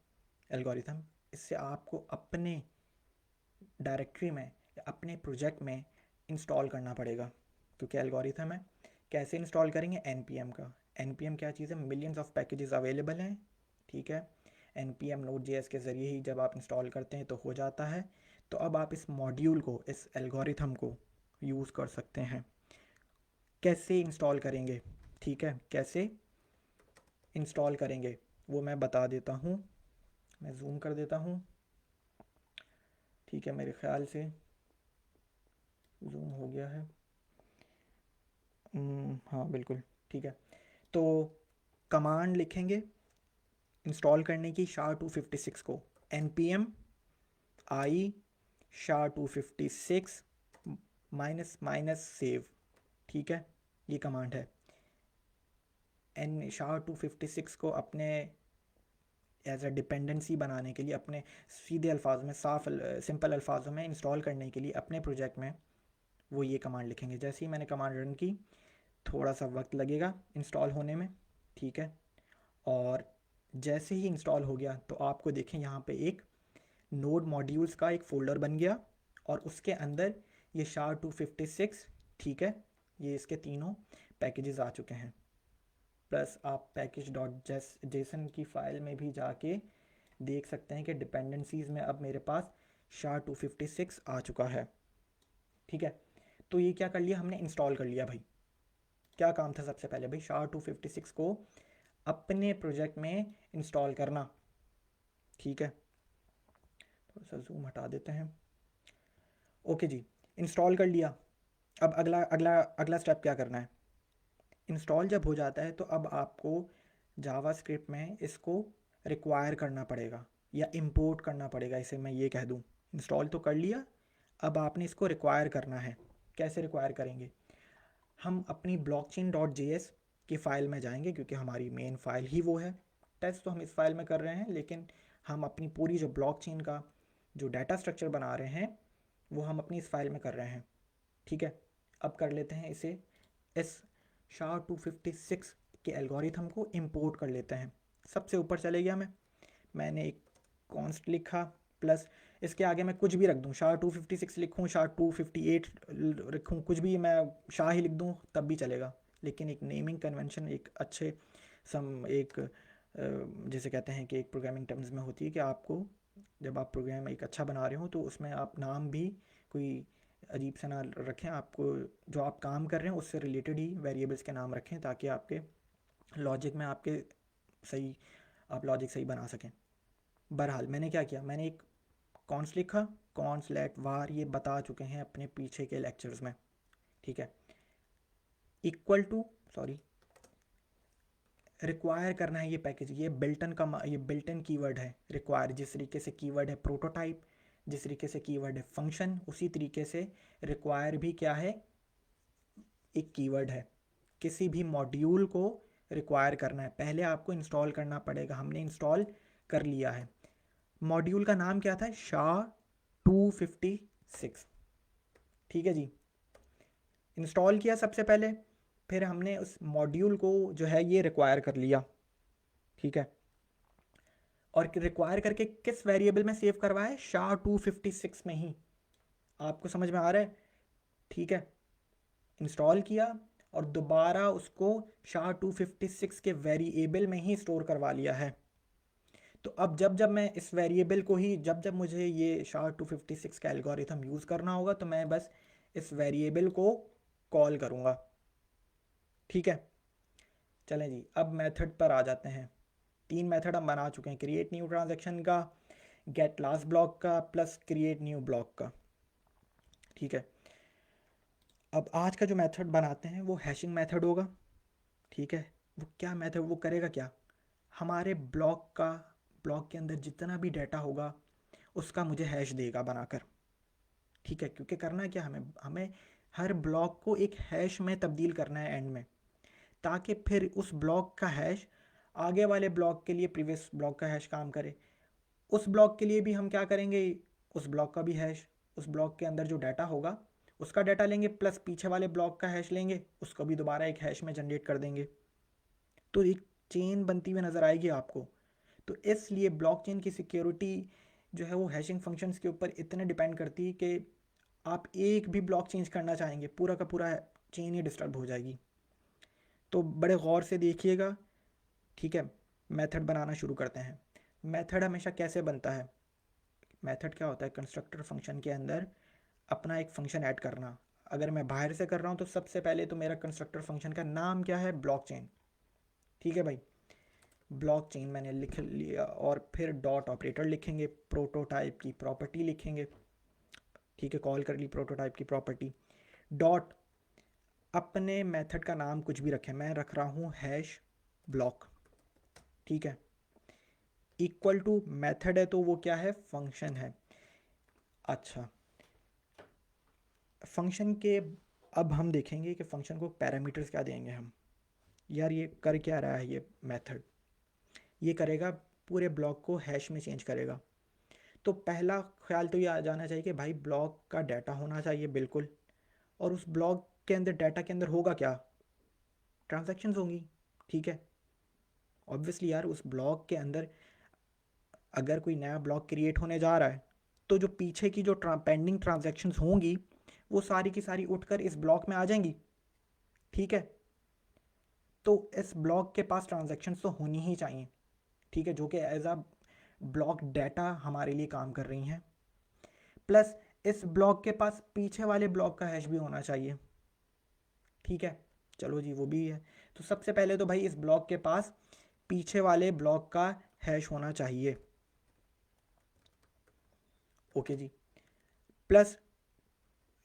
एल्गोरिथम, इससे आपको अपने डायरेक्टरी में या अपने प्रोजेक्ट में इंस्टॉल करना पड़ेगा, क्योंकि एल्गोरिथम है। कैसे इंस्टॉल करेंगे, npm का। npm क्या चीज़ है, मिलियंस ऑफ पैकेजेस अवेलेबल हैं, ठीक है। npm Node.js के ज़रिए ही जब आप इंस्टॉल करते हैं तो हो जाता है। तो अब आप इस मॉड्यूल को, इस एल्गोरिथम को यूज़ कर सकते हैं। कैसे इंस्टॉल करेंगे, ठीक है, कैसे इंस्टॉल करेंगे वो मैं बता देता हूँ। मैं जूम कर देता हूँ, ठीक है, मेरे ख्याल से जूम हो गया है। हाँ बिल्कुल ठीक है। तो कमांड लिखेंगे इंस्टॉल करने की SHA-256 को, npm i SHA-256 --- ठीक है, ये कमांड है। SHA-256 को अपने एज अ डिपेंडेंसी बनाने के लिए, अपने सीधे अल्फाज में, सिंपल अल्फाजों में इंस्टॉल करने के लिए अपने प्रोजेक्ट में वो ये कमांड लिखेंगे। जैसे ही मैंने कमांड रन की, थोड़ा सा वक्त लगेगा इंस्टॉल होने में, ठीक है। और जैसे ही इंस्टॉल हो गया तो आपको देखें यहाँ पे एक नोड मॉड्यूल्स का एक फ़ोल्डर बन गया और उसके अंदर ये SHA-256, ठीक है, ये इसके तीनों पैकेजेस आ चुके हैं। प्लस आप package.json की फ़ाइल में भी जाके देख सकते हैं कि डिपेंडेंसीज़ में अब मेरे पास SHA-256 आ चुका है, ठीक है। तो ये क्या कर लिया हमने, इंस्टॉल कर लिया भाई। क्या काम था सबसे पहले भाई, SHA-256 को अपने प्रोजेक्ट में इंस्टॉल करना, ठीक है। थोड़ा सा जूम हटा देते हैं। ओके जी, इंस्टॉल कर लिया। अब अगला अगला अगला स्टेप क्या करना है, इंस्टॉल जब हो जाता है तो अब आपको जावास्क्रिप्ट में इसको रिक्वायर करना पड़ेगा या इंपोर्ट करना पड़ेगा, इसे मैं ये कह दूँ। इंस्टॉल तो कर लिया, अब आपने इसको रिक्वायर करना है। कैसे रिक्वायर करेंगे, हम अपनी blockchain.js की फ़ाइल में जाएंगे, क्योंकि हमारी मेन फ़ाइल ही वो है। टेस्ट तो हम इस फाइल में कर रहे हैं, लेकिन हम अपनी पूरी जो ब्लॉकचेन का जो डाटा स्ट्रक्चर बना रहे हैं वो हम अपनी इस फाइल में कर रहे हैं, ठीक है। अब कर लेते हैं इसे, इस SHA-256 के एल्गोरिथम को इंपोर्ट कर लेते हैं। सबसे ऊपर चले गया मैंने एक कॉन्स्ट लिखा, प्लस इसके आगे मैं कुछ भी रख दूँ, SHA-256 लिखूँ, SHA-258 रखूँ, कुछ भी मैं शाह ही लिख दूँ तब भी चलेगा। लेकिन एक नेमिंग कन्वेंशन एक अच्छे एक जैसे कहते हैं कि एक प्रोग्रामिंग टर्म्स में होती है कि आपको जब आप प्रोग्राम एक अच्छा बना रहे हो तो उसमें आप नाम भी कोई अजीब सा ना रखें, आपको जो आप काम कर रहे हैं उससे रिलेटेड ही वेरिएबल्स के नाम रखें, ताकि आपके लॉजिक में सही आप लॉजिक सही बना सकें। बहरहाल मैंने क्या किया, मैंने एक कॉन्स लिखा, कॉन्स लेट वार, ये बता चुके हैं अपने पीछे के लेक्चर्स में, ठीक है। इक्वल टू, सॉरी, रिक्वायर करना है ये पैकेज, ये बिल्ट इन कीवर्ड है रिक्वायर। जिस तरीके से कीवर्ड है प्रोटोटाइप, जिस तरीके से कीवर्ड है फंक्शन, उसी तरीके से रिक्वायर भी क्या है, एक कीवर्ड है। किसी भी मॉड्यूल को रिक्वायर करना है, पहले आपको इंस्टॉल करना पड़ेगा। हमने इंस्टॉल कर लिया है। मॉड्यूल का नाम क्या था, SHA-256, ठीक है जी। इंस्टॉल किया सबसे पहले, फिर हमने उस मॉड्यूल को जो है ये रिक्वायर कर लिया, ठीक है। और रिक्वायर करके किस वेरिएबल में सेव करवाया है, SHA-256 में ही। आपको समझ में आ रहा है, ठीक है। इंस्टॉल किया और दोबारा उसको SHA-256 के वेरिएबल में ही स्टोर करवा लिया है। तो अब जब जब मैं इस वेरिएबल को ही, जब जब मुझे ये SHA-256 का एल्गोरिथम यूज़ करना होगा तो मैं बस इस वेरिएबल को कॉल करूँगा, ठीक है। चलें जी, अब मेथड पर आ जाते हैं। 3 मेथड हम बना चुके हैं, क्रिएट न्यू ट्रांजैक्शन का, गेट लास्ट ब्लॉक का, प्लस क्रिएट न्यू ब्लॉक का, ठीक है। अब आज का जो मेथड बनाते हैं वो हैशिंग मेथड होगा, ठीक है। वो क्या मेथड, वो करेगा क्या, हमारे ब्लॉक के अंदर जितना भी डाटा होगा उसका मुझे हैश देगा बनाकर, ठीक है। क्योंकि करना क्या, हमें हमें हर ब्लॉक को एक हैश में तब्दील करना है एंड में, ताकि फिर उस ब्लॉक का हैश आगे वाले ब्लॉक के लिए प्रीवियस ब्लॉक का हैश काम करे। उस ब्लॉक के लिए भी हम क्या करेंगे, उस ब्लॉक का भी हैश, उस ब्लॉक के अंदर जो डाटा होगा उसका डाटा लेंगे, प्लस पीछे वाले ब्लॉक का हैश लेंगे, उसको भी दोबारा एक हैश में जनरेट कर देंगे। तो एक चेन बनती हुई नज़र आएगी आपको। तो इसलिए ब्लॉकचेन की सिक्योरिटी जो है वो हैशिंग फंक्शंस के ऊपर इतने डिपेंड करती है कि आप एक भी ब्लॉक चेंज करना चाहेंगे पूरा का पूरा चेन ही डिस्टर्ब हो जाएगी। तो बड़े गौर से देखिएगा, ठीक है। मेथड बनाना शुरू करते हैं। मेथड हमेशा कैसे बनता है, मेथड क्या होता है, कंस्ट्रक्टर फंक्शन के अंदर अपना एक फंक्शन ऐड करना। अगर मैं बाहर से कर रहा हूँ तो सबसे पहले तो मेरा कंस्ट्रक्टर फंक्शन का नाम क्या है, ब्लॉकचेन, ठीक है भाई। ब्लॉकचेन मैंने लिख लिया और फिर डॉट ऑपरेटर लिखेंगे, प्रोटोटाइप की प्रॉपर्टी लिखेंगे, ठीक है, कॉल कर ली प्रोटोटाइप की प्रॉपर्टी। डॉट अपने मेथड का नाम कुछ भी रखें, मैं रख रहा हूँ हैश ब्लॉक, ठीक है। इक्वल टू मेथड है तो वो क्या है, फंक्शन है। अच्छा, फंक्शन के अब हम देखेंगे कि फंक्शन को पैरामीटर्स क्या देंगे हम। यार ये कर क्या रहा है ये मेथड, ये करेगा पूरे ब्लॉक को हैश में चेंज करेगा। तो पहला ख्याल तो ये आ जाना चाहिए कि भाई ब्लॉक का डाटा होना चाहिए बिल्कुल, और उस ब्लॉक के अंदर डाटा के अंदर होगा क्या, ट्रांजैक्शंस होंगी, ठीक है। ऑब्वियसली यार उस ब्लॉक के अंदर अगर कोई नया ब्लॉक क्रिएट होने जा रहा है तो जो पीछे की जो पेंडिंग ट्रांजैक्शंस होंगी वो सारी की सारी उठकर इस ब्लॉक में आ जाएंगी, ठीक है। तो इस ब्लॉक के पास ट्रांजैक्शंस तो होनी ही चाहिए, ठीक है, जो कि एज अ ब्लॉक डाटा हमारे लिए काम कर रही हैं। प्लस इस ब्लॉक के पास पीछे वाले ब्लॉक का हैश भी होना चाहिए, ठीक है। चलो जी वो भी है। तो सबसे पहले तो भाई इस ब्लॉक के पास पीछे वाले ब्लॉक का हैश होना चाहिए, ओके जी। प्लस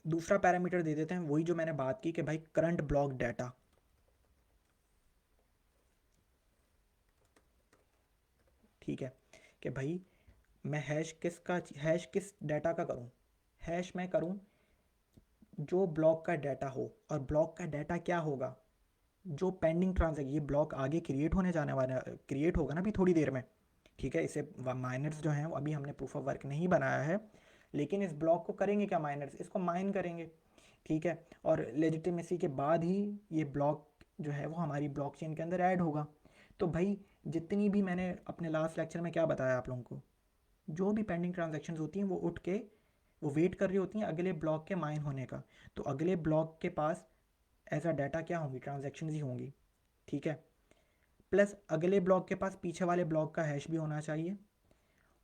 दूसरा पैरामीटर दे देते हैं, वही जो मैंने बात की कि भाई करंट ब्लॉक डाटा, ठीक है, कि भाई मैं हैश किस डाटा का करूं, हैश मैं करूं जो ब्लॉक का डाटा हो। और ब्लॉक का डाटा क्या होगा, जो पेंडिंग ट्रांजैक्शन, ये ब्लॉक आगे क्रिएट होने जाने वाला, क्रिएट होगा ना अभी थोड़ी देर में, ठीक है। इसे माइनर्स जो हैं अभी हमने प्रूफ ऑफ वर्क नहीं बनाया है, लेकिन इस ब्लॉक को करेंगे क्या, माइनर्स इसको माइन करेंगे, ठीक है। और लेजिटिमेसी के बाद ही ये ब्लॉक जो है वो हमारी ब्लॉकचेन के अंदर ऐड होगा। तो भाई जितनी भी मैंने अपने लास्ट लेक्चर में क्या बताया आप लोगों को, जो भी पेंडिंग ट्रांजैक्शंस होती हैं वो उठ के वो वेट कर रही होती हैं अगले ब्लॉक के माइन होने का। तो अगले ब्लॉक के पास ऐसा डाटा क्या होंगी, ट्रांजैक्शंस ही होंगी, ठीक है। प्लस अगले ब्लॉक के पास पीछे वाले ब्लॉक का हैश भी होना चाहिए,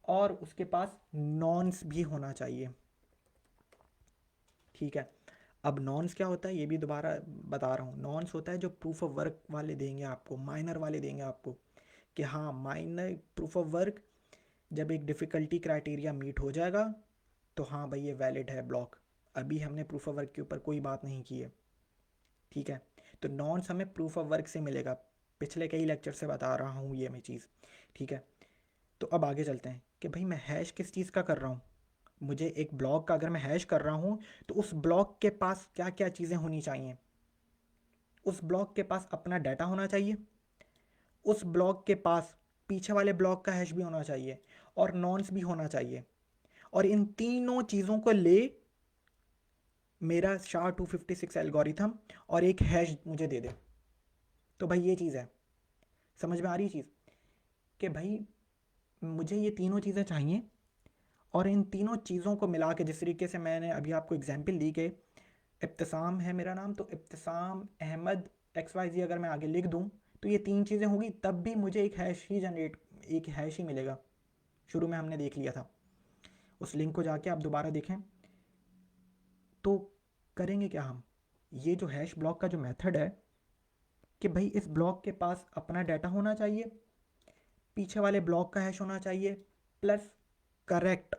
और उसके पास नॉन्स भी होना चाहिए, ठीक है। अब नॉन्स क्या होता है ये भी दोबारा बता रहा हूँ। नॉन्स होता है जो प्रूफ ऑफ वर्क वाले देंगे आपको, माइनर वाले देंगे आपको, कि हाँ माइनर प्रूफ ऑफ वर्क जब एक डिफ़िकल्टी क्राइटेरिया मीट हो जाएगा तो हाँ भाई ये वैलिड है ब्लॉक। अभी हमने प्रूफ ऑफ वर्क के ऊपर कोई बात नहीं की है, ठीक है। तो नॉन्स हमें प्रूफ ऑफ वर्क से मिलेगा, पिछले कई लेक्चर से बता रहा हूँ ये मैं चीज़, ठीक है। तो अब आगे चलते हैं कि भाई मैं हैश किस चीज़ का कर रहा हूँ। मुझे एक ब्लॉक का अगर मैं हैश कर रहा हूँ तो उस ब्लॉक के पास क्या क्या चीज़ें होनी चाहिए, उस ब्लॉक के पास अपना डाटा होना चाहिए, उस ब्लॉक के पास पीछे वाले ब्लॉक का हैश भी होना चाहिए, और नॉन्स भी होना चाहिए। और इन तीनों चीज़ों को ले मेरा SHA-256 एल्गोरिथम और एक हैश मुझे दे दे। तो भाई ये चीज़ है, समझ में आ रही चीज़, कि भाई मुझे ये तीनों चीज़ें चाहिए, और इन तीनों चीज़ों को मिला के जिस तरीके से मैंने अभी आपको एग्जांपल दी कि इब्तिसाम है मेरा नाम, तो इब्तिसाम अहमद XYZ अगर मैं आगे लिख दूँ तो ये तीन चीज़ें होगी, तब भी मुझे एक हैश ही मिलेगा। शुरू में हमने देख लिया था, उस लिंक को जाके आप दोबारा देखें। तो करेंगे क्या हम, ये जो हैश ब्लॉक का जो मेथड है कि भाई इस ब्लॉक के पास अपना डाटा होना चाहिए, पीछे वाले ब्लॉक का हैश होना चाहिए, प्लस करेक्ट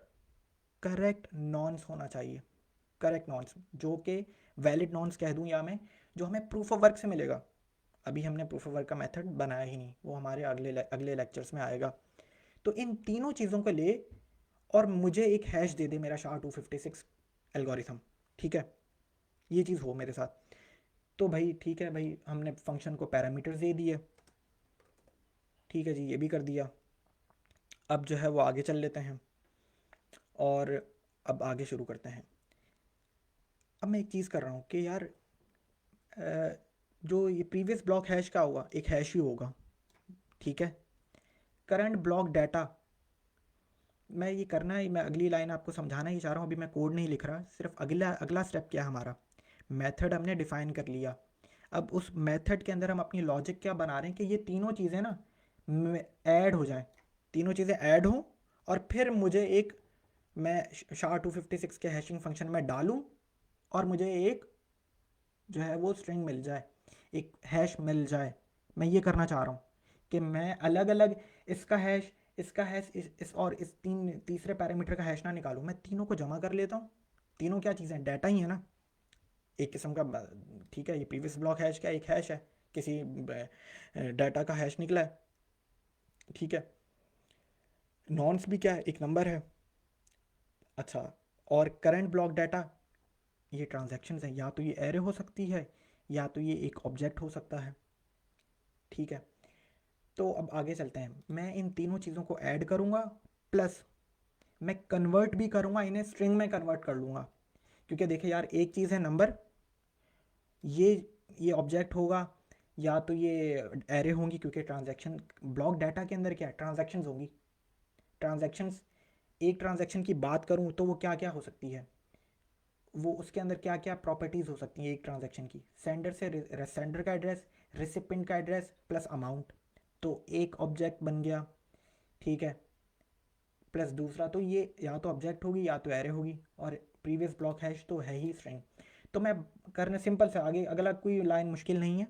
करेक्ट नॉन्स होना चाहिए, करेक्ट नॉन्स जो कि वैलिड नॉन्स कह दूं या मैं, जो हमें प्रूफ ऑफ वर्क से मिलेगा। अभी हमने प्रूफ ऑफ वर्क का मेथड बनाया ही नहीं, वो हमारे अगले लेक्चर्स में आएगा। तो इन तीनों चीज़ों को ले और मुझे एक हैश दे दे मेरा SHA-256 एल्गोरिथम, ठीक है, ये चीज़ हो मेरे साथ। तो भाई ठीक है भाई, हमने फंक्शन को पैरामीटर्स दे दिए, ठीक है जी, ये भी कर दिया। अब जो है वो आगे चल लेते हैं और अब आगे शुरू करते हैं। अब मैं एक चीज़ कर रहा हूँ कि यार जो ये प्रीवियस ब्लॉक हैश का होगा एक हैश ही होगा, ठीक है। करंट ब्लॉक डाटा, मैं ये करना है, मैं अगली लाइन आपको समझाना ही चाह रहा हूँ, अभी मैं कोड नहीं लिख रहा, सिर्फ अगला स्टेप क्या है हमारा, मेथड हमने डिफ़ाइन कर लिया। अब उस मेथड के अंदर हम अपनी लॉजिक क्या बना रहे हैं कि ये तीनों चीज़ें ना ऐड हो जाएं, तीनों चीज़ें ऐड हों, और फिर मुझे एक, मैं SHA-256 के हैशिंग फंक्शन में डालूं और मुझे एक जो है वो स्ट्रिंग मिल जाए, एक हैश मिल जाए। मैं ये करना चाह रहा हूँ कि मैं अलग अलग इसका हैश इस और इस तीसरे पैरामीटर का हैश ना निकालूँ, मैं तीनों को जमा कर लेता हूँ, तीनों क्या चीज़ें हैं, डाटा ही है ना, एक किस्म का। ठीक है, ये प्रीवियस ब्लॉक हैश क्या, एक हैश है, किसी डाटा का हैश निकला है। ठीक है, नॉन्स भी क्या है, एक नंबर है। अच्छा, और करंट ब्लॉक डाटा, ये ट्रांजैक्शंस हैं, या तो ये एरे हो सकती है या तो ये एक ऑब्जेक्ट हो सकता है। ठीक है, तो अब आगे चलते हैं। मैं इन तीनों चीज़ों को ऐड करूँगा, प्लस मैं कन्वर्ट भी करूँगा, इन्हें स्ट्रिंग में कन्वर्ट कर लूँगा। क्योंकि देखिए यार, एक चीज़ है नंबर, ये ये ऑब्जेक्ट होगा, या तो ये एरे होंगी, क्योंकि ट्रांजैक्शन ब्लॉक डाटा के अंदर क्या है, ट्रांजैक्शंस होंगी। ट्रांजैक्शंस, एक ट्रांजैक्शन की बात करूँ तो वो क्या क्या हो सकती है, वो उसके अंदर क्या क्या प्रॉपर्टीज़ हो सकती हैं एक ट्रांजैक्शन की। सेंडर से सेंडर का एड्रेस, रिसिपेंट का एड्रेस प्लस अमाउंट, तो एक ऑब्जेक्ट बन गया। ठीक है, प्लस दूसरा, तो ये या तो ऑब्जेक्ट होगी या तो एरे होगी, और प्रीवियस ब्लॉक हैश तो है ही स्ट्रिंग। तो मैं करने सिंपल से आगे अगला कोई लाइन मुश्किल नहीं है।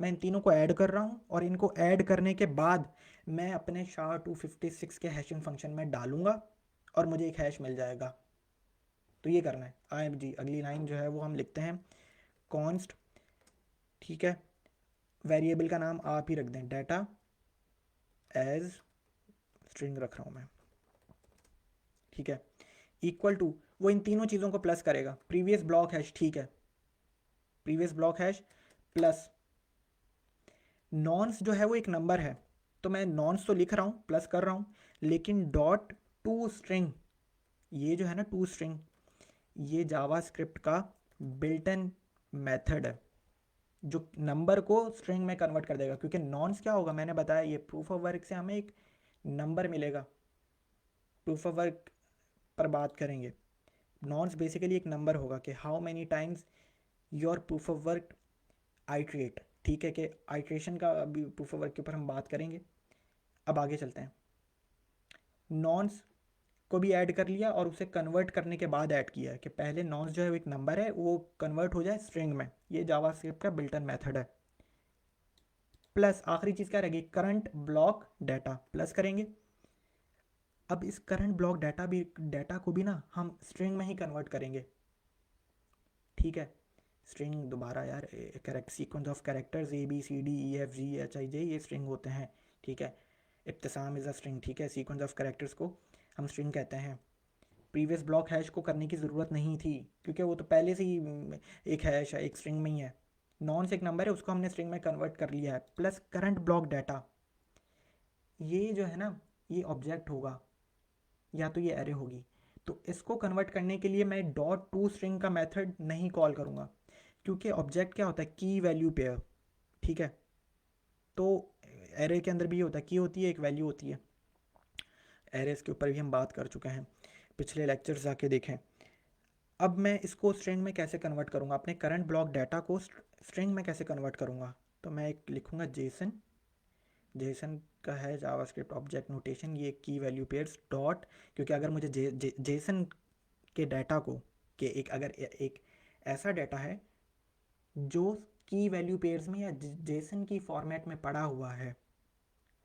मैं इन तीनों को ऐड कर रहा हूँ, और इनको ऐड करने के बाद मैं अपने SHA-256 के हैशिंग फंक्शन में डालूंगा और मुझे एक हैश मिल जाएगा। तो ये करना है। आए जी, अगली लाइन जो है वो हम लिखते हैं कॉन्स्ट। ठीक है, वेरिएबल का नाम आप ही रख दें, डाटा एज स्ट्रिंग रख रहा हूँ मैं। ठीक है, इक्वल टू, वो इन तीनों चीज़ों को प्लस करेगा, प्रीवियस ब्लॉक हैश। ठीक है, प्रीवियस ब्लॉक हैश प्लस नॉन्स जो है वो एक नंबर है, तो मैं नॉन्स तो लिख रहा हूँ, प्लस कर रहा हूँ, लेकिन डॉट टू स्ट्रिंग, ये जो है ना टू स्ट्रिंग, ये जावास्क्रिप्ट का बिल्ट इन मेथड है जो नंबर को स्ट्रिंग में कन्वर्ट कर देगा। क्योंकि नॉन्स क्या होगा, मैंने बताया, ये प्रूफ ऑफ वर्क से हमें एक नंबर मिलेगा। प्रूफ ऑफ वर्क पर बात करेंगे, नॉन्स बेसिकली एक नंबर होगा कि how many times your proof of work iterate. ठीक है, कि आइट्रेशन का अभी प्रूफ ऑफ वर्क के ऊपर हम बात करेंगे। अब आगे चलते हैं। नॉन्स को भी ऐड कर लिया, और उसे कन्वर्ट करने के बाद ऐड किया है कि पहले नॉन्स जो है वो एक नंबर है, वो कन्वर्ट हो जाए स्ट्रिंग में। ये जावास्क्रिप्ट का बिल्ट इन मेथड है। प्लस आखिरी चीज़ क्या रहेगी, करंट ब्लॉक डाटा, प्लस करेंगे। अब इस करंट ब्लॉक डाटा को भी ना हम स्ट्रिंग में ही कन्वर्ट करेंगे। ठीक है, स्ट्रिंग दोबारा यार, correct sequence of characters ABCDEFGHIJ, ये स्ट्रिंग होते हैं। ठीक है, इब्तिसाम इज़ अ स्ट्रिंग। ठीक है, सीक्वेंस ऑफ कैरेक्टर्स को हम स्ट्रिंग कहते हैं। प्रीवियस ब्लॉक हैश को करने की ज़रूरत नहीं थी, क्योंकि वो तो पहले से ही एक हैश है, एक स्ट्रिंग में ही है। नॉन से एक नंबर है, उसको हमने स्ट्रिंग में कन्वर्ट कर लिया है। प्लस करंट ब्लॉक डाटा, ये जो है ना, ये ऑब्जेक्ट होगा या तो ये एरे होगी। तो इसको कन्वर्ट करने के लिए मैं डॉट टू स्ट्रिंग का मेथड नहीं कॉल करूँगा, क्योंकि ऑब्जेक्ट क्या होता है, की वैल्यू पेयर। ठीक है, तो एरे के अंदर भी ये होता है, की होती है, एक वैल्यू होती है। एरेस के ऊपर भी हम बात कर चुके हैं, पिछले लेक्चर्स जाके देखें। अब मैं इसको स्ट्रिंग में कैसे कन्वर्ट करूँगा, अपने करंट ब्लॉक डाटा को स्ट्रिंग में कैसे कन्वर्ट करूँगा। तो मैं एक लिखूँगा जेसन। जेसन का है जावास्क्रिप्ट ऑब्जेक्ट नोटेशन, ये की वैल्यू पेयर्स डॉट, क्योंकि अगर मुझे जेसन के डाटा को, कि एक अगर एक ऐसा डाटा है जो की वैल्यू पेयर्स में या जेसन की फॉर्मेट में पड़ा हुआ है।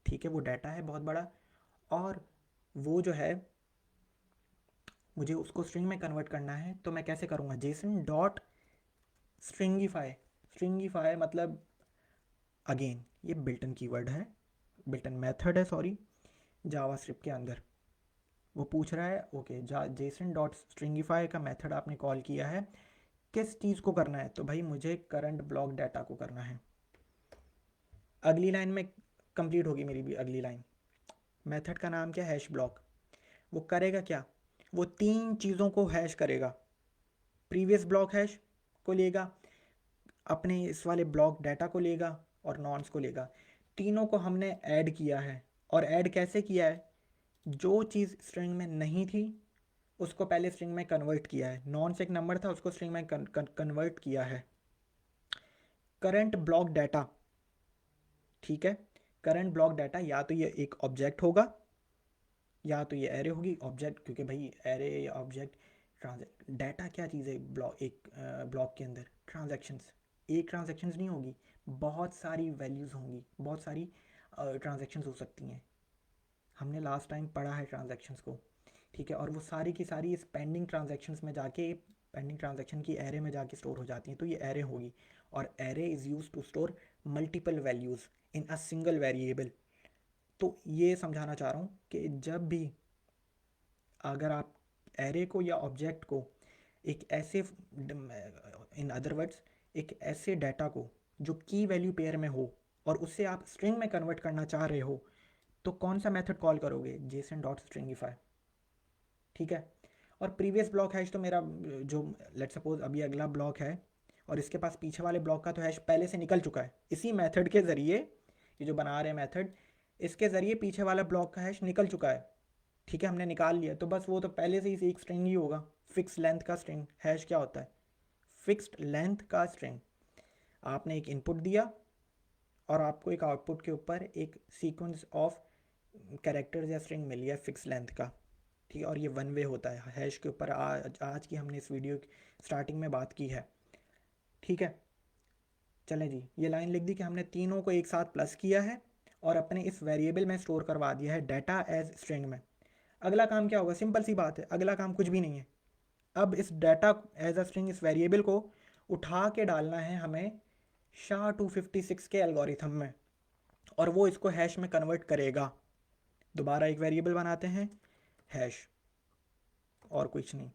ठीक है, वो डाटा है बहुत बड़ा, और वो जो है मुझे उसको स्ट्रिंग में कन्वर्ट करना है। तो मैं कैसे करूँगा, जेसन डॉट स्ट्रिंगिफाई। स्ट्रिंगिफाई मतलब, अगेन ये बिल्टन कीवर्ड है, बिल्टन मेथड है, सॉरी, जावास्क्रिप्ट के अंदर। वो पूछ रहा है, ओके, जेसन डॉट स्ट्रिंगिफाई का मेथड आपने कॉल किया है, किस चीज़ को करना है, तो भाई मुझे करंट ब्लॉक डाटा को करना है। अगली लाइन में कंप्लीट होगी मेरी भी अगली लाइन। मेथड का नाम क्या है, हैश ब्लॉक। वो करेगा क्या, वो तीन चीज़ों को हैश करेगा। प्रीवियस ब्लॉक हैश को लेगा, अपने इस वाले ब्लॉक डाटा को लेगा, और नॉन्स को लेगा। तीनों को हमने ऐड किया है, और ऐड कैसे किया है, जो चीज़ स्ट्रिंग में नहीं थी उसको पहले स्ट्रिंग में कन्वर्ट किया है। नॉन से एक नंबर था, उसको स्ट्रिंग में कन्वर्ट किया है। करंट ब्लॉक डाटा, ठीक है, करंट ब्लॉक डाटा या तो ये एक ऑब्जेक्ट होगा या तो ये एरे होगी। ऑब्जेक्ट क्योंकि भाई एरे या ऑब्जेक्ट, डाटा क्या चीज़ है, ब्लॉक एक ब्लॉक के अंदर ट्रांजैक्शंस, एक ट्रांजैक्शंस नहीं होगी, बहुत सारी वैल्यूज़ होंगी, बहुत सारी ट्रांजैक्शंस हो सकती हैं। हमने लास्ट टाइम पढ़ा है ट्रांजैक्शंस को। ठीक है, और वो सारी की सारी इस पेंडिंग ट्रांजैक्शंस में जाके पेंडिंग ट्रांजैक्शन की एरे में जाके स्टोर हो जाती हैं, तो ये एरे होगी। और array is use to store multiple values in a single variable. तो ये समझाना चाह रहा हूँ कि जब भी अगर आप एरे को या ऑब्जेक्ट को एक ऐसे, इन अदर वर्ड्स, एक ऐसे डाटा को जो की वैल्यू पेयर में हो और उससे आप स्ट्रिंग में कन्वर्ट करना चाह रहे हो, तो कौन सा मेथड कॉल करोगे? Jason dot stringify. ठीक है। और प्रीवियस ब्लॉक हैश तो मेरा जो, लेट सपोज अभी अगला ब्लॉक है और इसके पास पीछे वाले ब्लॉक का तो हैश पहले से निकल चुका है, इसी मेथड के ज़रिए, ये जो बना रहे हैं मेथड, इसके ज़रिए पीछे वाला ब्लॉक का हैश निकल चुका है। ठीक है, हमने निकाल लिया, तो बस वो तो पहले से ही एक स्ट्रिंग ही होगा, फिक्स लेंथ का स्ट्रिंग। हैश क्या होता है? फिक्स्ड लेंथ का स्ट्रिंग। आपने एक इनपुट दिया और आपको एक आउटपुट के ऊपर एक सीक्वेंस ऑफ कैरेक्टर्स या स्ट्रिंग मिल गया फिक्स लेंथ का। ठीक है, और ये वन वे होता है। हैश के ऊपर आज की हमने इस वीडियो स्टार्टिंग में बात की है। ठीक है, चलें जी, ये लाइन लिख दी कि हमने तीनों को एक साथ प्लस किया है और अपने इस वेरिएबल में स्टोर करवा दिया है डाटा एज स्ट्रिंग में। अगला काम क्या होगा? सिंपल सी बात है, अगला काम कुछ भी नहीं है। अब इस डाटा एज अ स्ट्रिंग, इस वेरिएबल को उठा के डालना है हमें SHA-256 के एल्गोरिथम में, और वो इसको हैश में कन्वर्ट करेगा। दोबारा एक वेरिएबल बनाते हैं हैश, और कुछ नहीं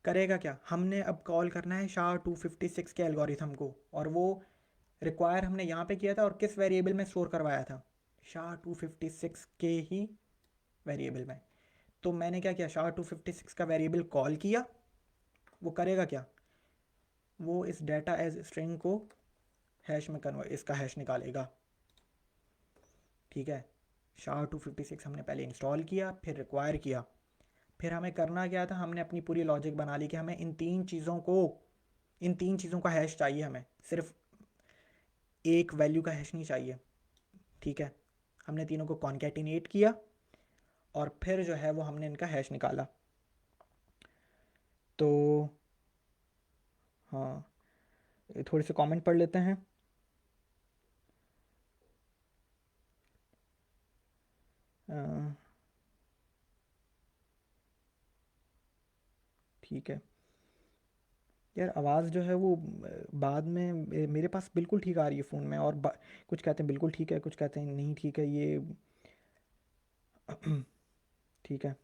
करेगा। क्या हमने अब कॉल करना है SHA-256 के एल्गोरिथम को, और वो रिक्वायर हमने यहाँ पे किया था और किस वेरिएबल में स्टोर करवाया था? SHA-256 के ही वेरिएबल में। तो मैंने क्या किया? SHA-256 का वेरिएबल कॉल किया। वो करेगा क्या? वो इस डाटा एज स्ट्रिंग को हैश में कन्वर्ट, इसका हैश निकालेगा। ठीक है, SHA-256 हमने पहले इंस्टॉल किया, फिर रिक्वायर किया, फिर हमें करना क्या था? हमने अपनी पूरी लॉजिक बना ली कि हमें इन तीन चीज़ों का हैश चाहिए, हमें सिर्फ एक वैल्यू का हैश नहीं चाहिए। ठीक है, हमने तीनों को कॉन्कैटिनेट किया और फिर जो है वो हमने इनका हैश निकाला। तो हाँ, थोड़े से कमेंट पढ़ लेते हैं। ठीक है यार, आवाज़ जो है वो बाद में मेरे पास बिल्कुल ठीक आ रही है फ़ोन में, और कुछ कहते हैं बिल्कुल ठीक है, कुछ कहते हैं नहीं ठीक है, ये ठीक है,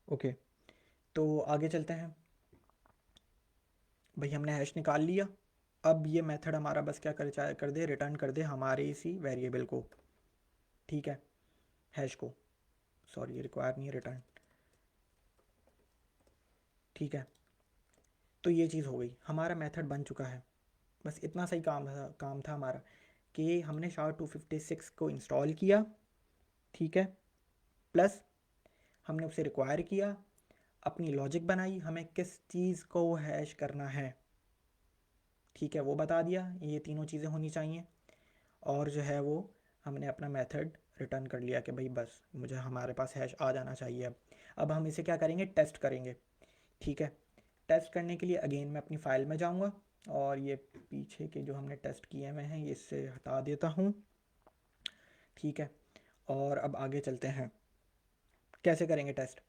ओके। तो आगे चलते हैं भाई, हमने हैश निकाल लिया। अब ये मेथड हमारा बस क्या कर दे, रिटर्न कर दे हमारे इसी वेरिएबल को। ठीक है, हैश को, सॉरी ये रिक्वायर नहीं है, रिटर्न। ठीक है, तो ये चीज़ हो गई, हमारा मेथड बन चुका है। बस इतना सही काम था हमारा कि हमने SHA-256 को इंस्टॉल किया। ठीक है, प्लस हमने उसे रिक्वायर किया, अपनी लॉजिक बनाई, हमें किस चीज़ को हैश करना है। ठीक है, वो बता दिया, ये तीनों चीज़ें होनी चाहिए, और जो है वो हमने अपना मेथड रिटर्न कर लिया कि भाई बस मुझे हमारे पास हैश आ जाना चाहिए। अब हम इसे क्या करेंगे? टेस्ट करेंगे। ठीक है, टेस्ट करने के लिए अगेन मैं अपनी फ़ाइल में जाऊंगा और ये पीछे के जो हमने टेस्ट किए हुए हैं ये इससे हटा देता हूँ। ठीक है, और अब आगे चलते हैं, कैसे करेंगे टेस्ट?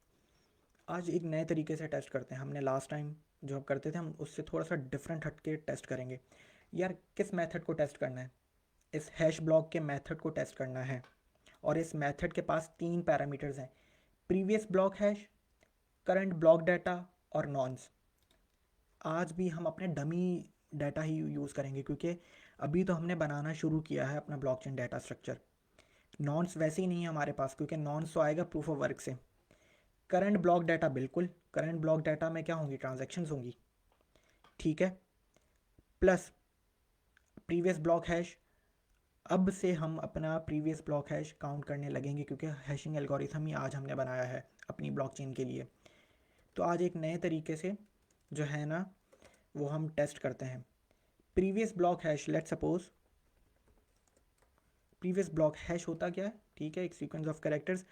आज एक नए तरीके से टेस्ट करते हैं। हमने लास्ट टाइम जो हम करते थे, हम उससे थोड़ा सा डिफरेंट हट के टेस्ट करेंगे। यार, किस मेथड को टेस्ट करना है? इस हैश ब्लॉक के मेथड को टेस्ट करना है, और इस मेथड के पास तीन पैरामीटर्स हैं: previous block hash, current block data और नॉन्स। आज भी हम अपने डमी डाटा ही यूज़ करेंगे, क्योंकि अभी तो हमने बनाना शुरू किया है अपना ब्लॉकचेन डाटा स्ट्रक्चर। नॉन्स वैसे ही नहीं है हमारे पास, क्योंकि नॉन्स तो आएगा प्रूफ ऑफ वर्क से। करंट ब्लॉक डाटा, बिल्कुल करंट ब्लॉक डाटा में क्या होंगी? ट्रांजैक्शंस होंगी। ठीक है, प्लस प्रीवियस ब्लॉक हैश। अब से हम अपना प्रीवियस ब्लॉक हैश काउंट करने लगेंगे, क्योंकि हैशिंग एल्गोरिथम ही आज हमने बनाया है अपनी ब्लॉकचेन के लिए। तो आज एक नए तरीके से जो है ना वो हम टेस्ट करते हैं। Previous block hash, let suppose previous block hash होता क्या है? ठीक है, एक सीक्वेंस ऑफ कैरेक्टर्स।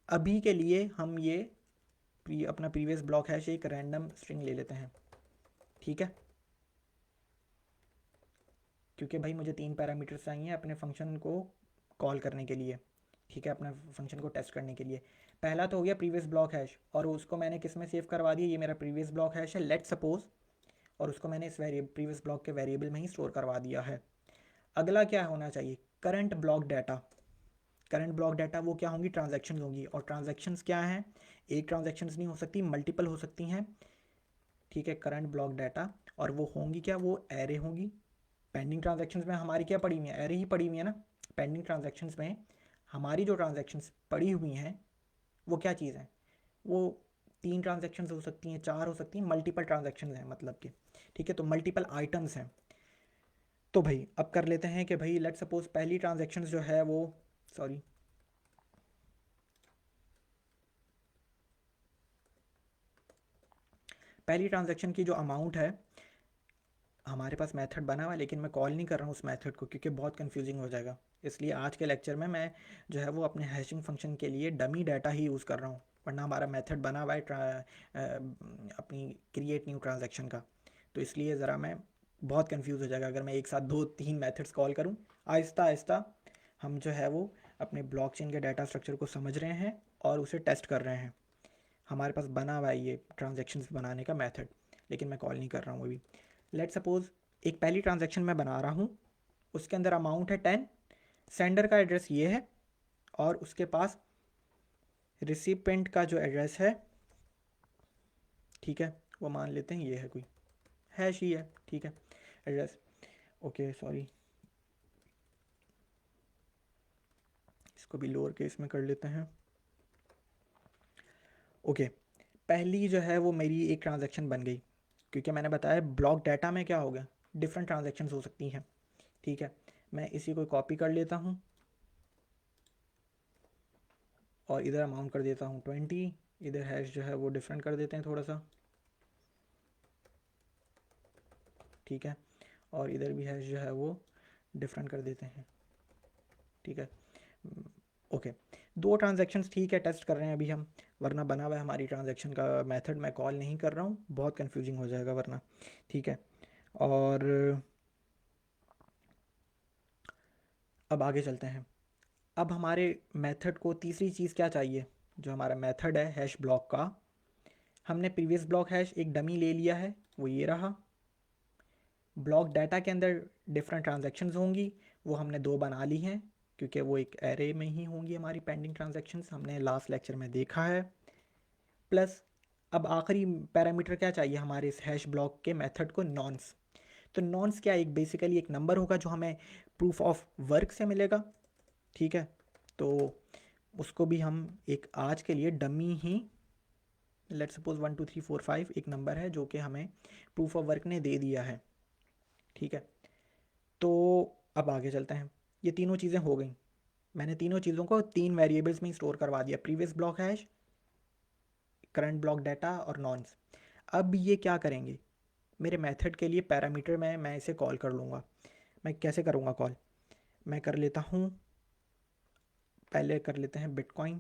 अभी के लिए हम ये अपना प्रीवियस ब्लॉक हैश एक रैंडम स्ट्रिंग ले लेते हैं। ठीक है, क्योंकि भाई मुझे तीन पैरामीटर्स चाहिए अपने फंक्शन को कॉल करने के लिए। ठीक है, अपने फंक्शन को टेस्ट करने के लिए। पहला तो हो गया प्रीवियस ब्लॉक हैश, और उसको मैंने किस में सेव करवा दिया, ये मेरा प्रीवियस ब्लॉक हैश है लेट सपोज, और उसको मैंने इस प्रीवियस ब्लॉक के वेरिएबल में ही स्टोर करवा दिया है। अगला क्या होना चाहिए, current block data. Current block data वो क्या होंगी, ट्रांजैक्शंस होंगी, और ट्रांजैक्शंस क्या हैं, एक ट्रांजैक्शंस नहीं हो सकती, मल्टीपल हो सकती हैं, ठीक है। करंट ब्लॉक डाटा, और वो होंगी क्या, वो एरे होंगी। पेंडिंग ट्रांजैक्शंस में हमारी क्या पड़ी हुई है, एरे ही पड़ी हुई है ना। पेंडिंग ट्रांजैक्शंस में हमारी जो ट्रांजैक्शंस पड़ी हुई हैं वो क्या चीज़ है, वो 3 ट्रांजैक्शंस हो सकती हैं, 4 हो सकती हैं, मल्टीपल ट्रांजैक्शंस हैं मतलब कि, ठीक है। तो मल्टीपल आइटम्स हैं। तो भाई अब कर लेते हैं कि भाई लेट सपोज पहली ट्रांजैक्शंस जो है वो, सॉरी, पहली ट्रांजैक्शन की जो अमाउंट है, हमारे पास मेथड बना हुआ है लेकिन मैं कॉल नहीं कर रहा हूँ उस मेथड को क्योंकि बहुत कंफ्यूजिंग हो जाएगा। इसलिए आज के लेक्चर में मैं जो है वो अपने हैशिंग फंक्शन के लिए डमी डाटा ही यूज़ कर रहा हूँ, वरना हमारा मेथड बना हुआ है अपनी क्रिएट न्यू ट्रांजैक्शन का। तो इसलिए ज़रा मैं बहुत कंफ्यूज हो जाएगा अगर मैं एक साथ 2-3 मेथड्स कॉल करूँ। आहिस्ता आहिस्ता हम जो है वो अपने ब्लॉकचेन के डाटा स्ट्रक्चर को समझ रहे हैं और उसे टेस्ट कर रहे हैं। हमारे पास बना हुआ है ये ट्रांजैक्शंस बनाने का मेथड, लेकिन मैं कॉल नहीं कर रहा हूँ अभी। लेट सपोज एक पहली ट्रांजैक्शन मैं बना रहा हूँ, उसके अंदर अमाउंट है 10, सेंडर का एड्रेस ये है, और उसके पास रिसिपेंट का जो एड्रेस है, ठीक है, वो मान लेते हैं ये है, कोई हैश ही है, ठीक है, एड्रेस। ओके सॉरी, इसको भी लोअर केस में कर लेते हैं। ओके, पहली जो है वो मेरी एक ट्रांजैक्शन बन गई, क्योंकि मैंने बताया ब्लॉक डाटा में क्या होगा, डिफरेंट ट्रांजैक्शंस हो सकती हैं, ठीक है। मैं इसी को कॉपी कर लेता हूँ और इधर अमाउंट कर देता हूँ 20, इधर हैश जो है वो डिफरेंट कर देते हैं थोड़ा सा, ठीक है, और इधर भी हैश जो है वो डिफरेंट कर देते हैं, ठीक है। ओके, 2 ट्रांजैक्शंस ठीक है, टेस्ट कर रहे हैं अभी हम, वरना बना हुआ है हमारी ट्रांजैक्शन का मेथड, मैं कॉल नहीं कर रहा हूँ, बहुत कंफ्यूजिंग हो जाएगा वरना, ठीक है। और अब आगे चलते हैं। अब हमारे मेथड को तीसरी चीज़ क्या चाहिए, जो हमारा मेथड है हैश ब्लॉक का, हमने प्रीवियस ब्लॉक हैश एक डमी ले लिया है, वो ये रहा। ब्लॉक डाटा के अंदर डिफरेंट ट्रांजैक्शंस होंगी, वो हमने 2 बना ली हैं क्योंकि वो एक एरे में ही होंगी हमारी पेंडिंग ट्रांजैक्शंस, हमने लास्ट लेक्चर में देखा है। प्लस अब आखिरी पैरामीटर क्या चाहिए हमारे इस हैश ब्लॉक के मेथड को, नॉन्स। तो नॉन्स क्या, एक बेसिकली एक नंबर होगा जो हमें प्रूफ ऑफ वर्क से मिलेगा, ठीक है। तो उसको भी हम एक आज के लिए डमी ही, लेट सपोज 1 2 3 4 5 एक नंबर है जो कि हमें प्रूफ ऑफ वर्क ने दे दिया है, ठीक है। तो अब आगे चलते हैं, ये तीनों चीज़ें हो गई, मैंने तीनों चीज़ों को 3 वेरिएबल्स में स्टोर करवा दिया, previous block hash, current block data और नॉन्स। अब ये क्या करेंगे, मेरे मेथड के लिए पैरामीटर में मैं इसे कॉल कर लूँगा। मैं कैसे करूँगा कॉल, मैं कर लेता हूँ, पहले कर लेते हैं बिटकॉइन,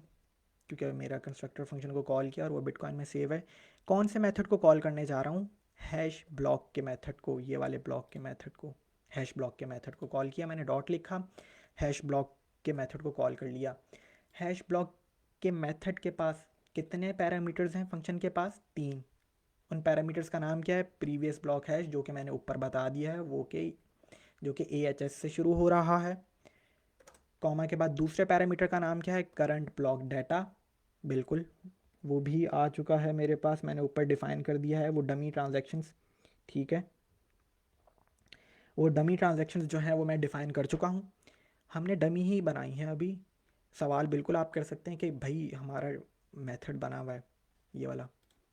क्योंकि मेरा कंस्ट्रक्टर फंक्शन को कॉल किया और वो बिटकॉइन में सेव है। कौन से मेथड को कॉल करने जा रहा हूँ, हैश ब्लॉक के मेथड को, ये वाले ब्लॉक के मेथड को, हैश ब्लॉक के मेथड को कॉल किया, मैंने डॉट लिखा, हैश ब्लॉक के मेथड को कॉल कर लिया। हैश ब्लॉक के मेथड के पास कितने पैरामीटर्स हैं फंक्शन के पास, 3। उन पैरामीटर्स का नाम क्या है, प्रीवियस ब्लॉक हैश जो कि मैंने ऊपर बता दिया है, वो कि जो कि AHS से शुरू हो रहा है, कॉमा के बाद दूसरे पैरामीटर का नाम क्या है, करंट ब्लॉक डाटा, बिल्कुल वो भी आ चुका है मेरे पास, मैंने ऊपर डिफाइन कर दिया है, वो डमी ट्रांजैक्शंस, ठीक है, वो डमी ट्रांजैक्शंस जो है वो मैं डिफ़ाइन कर चुका हूँ, हमने डमी ही बनाई है अभी। सवाल बिल्कुल आप कर सकते हैं कि भाई हमारा मेथड बना हुआ है ये वाला,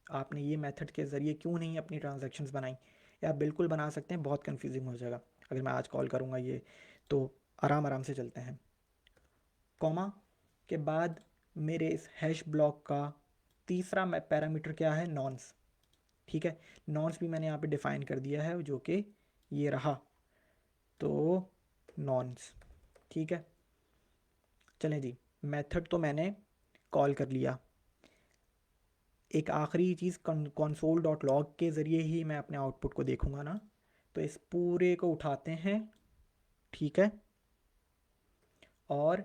आपने ये मेथड के ज़रिए क्यों नहीं अपनी ट्रांजैक्शंस बनाई, या आप बिल्कुल बना सकते हैं, बहुत कन्फ्यूजिंग हो जाएगा अगर मैं आज कॉल करूँगा ये, तो आराम आराम से चलते हैं। कॉमा के बाद मेरे इस हैश ब्लॉक का तीसरा पैरामीटर क्या है, नॉन्स, ठीक है। नॉन्स भी मैंने यहाँ पे डिफ़ाइन कर दिया है जो कि ये रहा, तो नॉन्स, ठीक है। चलें जी, मेथड तो मैंने कॉल कर लिया, एक आखिरी चीज़ कंसोल डॉट लॉग के ज़रिए ही मैं अपने आउटपुट को देखूंगा ना, तो इस पूरे को उठाते हैं, ठीक है, और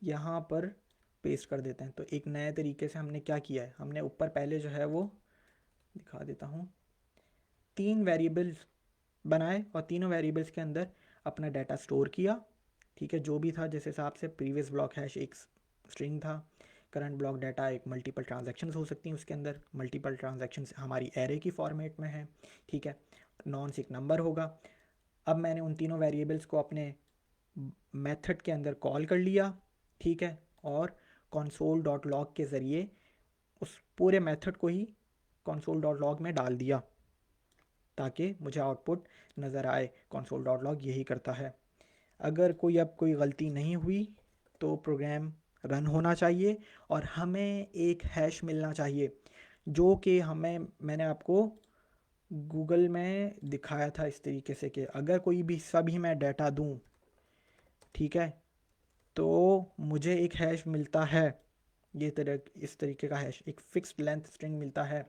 यहाँ पर पेस्ट कर देते हैं। तो एक नए तरीके से हमने क्या किया है, हमने ऊपर पहले जो है वो दिखा देता हूँ, 3 वेरिएबल्स बनाए और तीनों वेरिएबल्स के अंदर अपना डाटा स्टोर किया। ठीक है, जो भी था जिस हिसाब से प्रीवियस ब्लॉक हैश एक स्ट्रिंग था, करंट ब्लॉक डाटा एक मल्टीपल ट्रांजैक्शंस हो सकती हैं उसके अंदर, मल्टीपल ट्रांजैक्शंस हमारी एरे की फॉर्मेट में है। ठीक है, नॉन्स एक नंबर होगा। अब मैंने उन तीनों वेरिएबल्स को अपने मेथड के अंदर कॉल कर लिया। ठीक है, और console.log के ज़रिए उस पूरे मेथड को ही console.log में डाल दिया ताकि मुझे आउटपुट नज़र आए। console.log यही करता है। अगर कोई गलती नहीं हुई तो प्रोग्राम रन होना चाहिए और हमें एक हैश मिलना चाहिए, जो कि मैंने आपको गूगल में दिखाया था इस तरीके से कि अगर कोई भी सभी मैं डाटा दूं, ठीक है, तो मुझे एक हैश मिलता है, इस तरीके का हैश, एक फिक्स्ड लेंथ स्ट्रिंग मिलता है।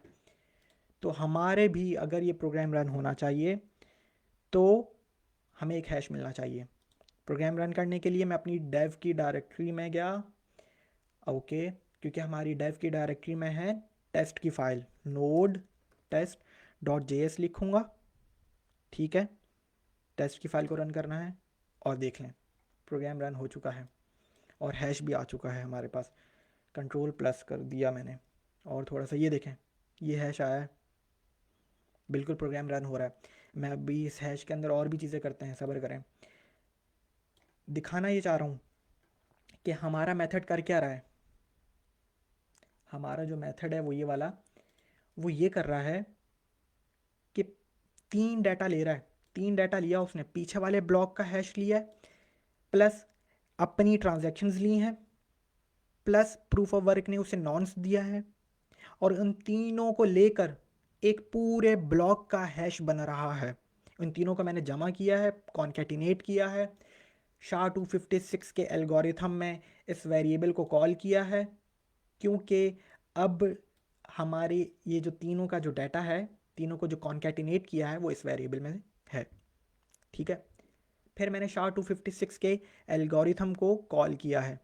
तो हमारे भी अगर ये प्रोग्राम रन होना चाहिए तो हमें एक हैश मिलना चाहिए। प्रोग्राम रन करने के लिए मैं अपनी डेव की डायरेक्टरी में गया। ओके, क्योंकि हमारी डेव की डायरेक्टरी में है टेस्ट की file, node test dot JS लिखूँगा। ठीक है, टेस्ट की फ़ाइल को रन करना है और देख लें प्रोग्राम रन हो चुका है और हैश भी आ चुका है हमारे पास। कंट्रोल+ कर दिया मैंने और थोड़ा सा ये देखें, ये हैश आया है, बिल्कुल प्रोग्राम रन हो रहा है। मैं अभी इस हैश के अंदर और भी चीज़ें करते हैं, सब्र करें। दिखाना ये चाह रहा हूँ कि हमारा मेथड कर क्या रहा है। हमारा जो मेथड है वो ये वाला, वो ये कर रहा है कि 3 डाटा ले रहा है। 3 डाटा लिया उसने, पीछे वाले ब्लॉक का हैश लिया है, प्लस अपनी ट्रांजैक्शंस ली हैं, प्लस प्रूफ ऑफ वर्क ने उसे नॉन्स दिया है, और उन तीनों को लेकर एक पूरे ब्लॉक का हैश बन रहा है। उन तीनों को मैंने जमा किया है, कॉन्केटिनेट किया है, SHA-256 के एल्गोरिथम में इस वेरिएबल को कॉल किया है, क्योंकि अब हमारे ये जो तीनों का जो डाटा है, तीनों को जो कॉन्केटिनेट किया है वो इस वेरिएबल में है। ठीक है, फिर मैंने SHA-256 के एल्गोरिथम को कॉल किया है,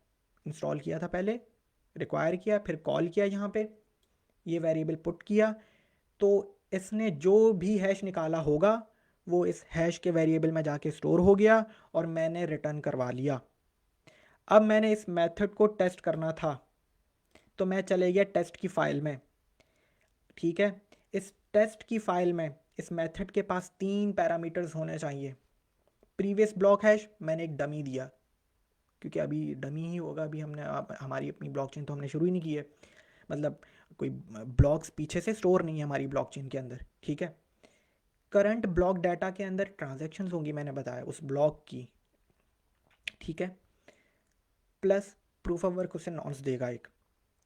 इंस्टॉल किया था पहले, रिक्वायर किया, फिर कॉल किया, यहाँ पे ये वेरिएबल पुट किया, तो इसने जो भी हैश निकाला होगा वो इस हैश के वेरिएबल में जाके स्टोर हो गया और मैंने रिटर्न करवा लिया। अब मैंने इस मेथड को टेस्ट करना था तो मैं चले गया टेस्ट की फ़ाइल में। ठीक है, इस टेस्ट की फ़ाइल में इस मेथड के पास 3 पैरामीटर्स होने चाहिए। प्रीवियस ब्लॉक हैश मैंने एक डमी दिया, क्योंकि अभी डमी ही होगा, अभी हमारी अपनी ब्लॉकचेन तो हमने शुरू ही नहीं की है, मतलब कोई ब्लॉक्स पीछे से स्टोर नहीं है हमारी ब्लॉकचेन के अंदर। ठीक है, करंट ब्लॉक डाटा के अंदर ट्रांजैक्शंस होंगी, मैंने बताया उस ब्लॉक की। ठीक है, प्लस प्रूफ ऑफ वर्क उसे नॉन्स देगा एक,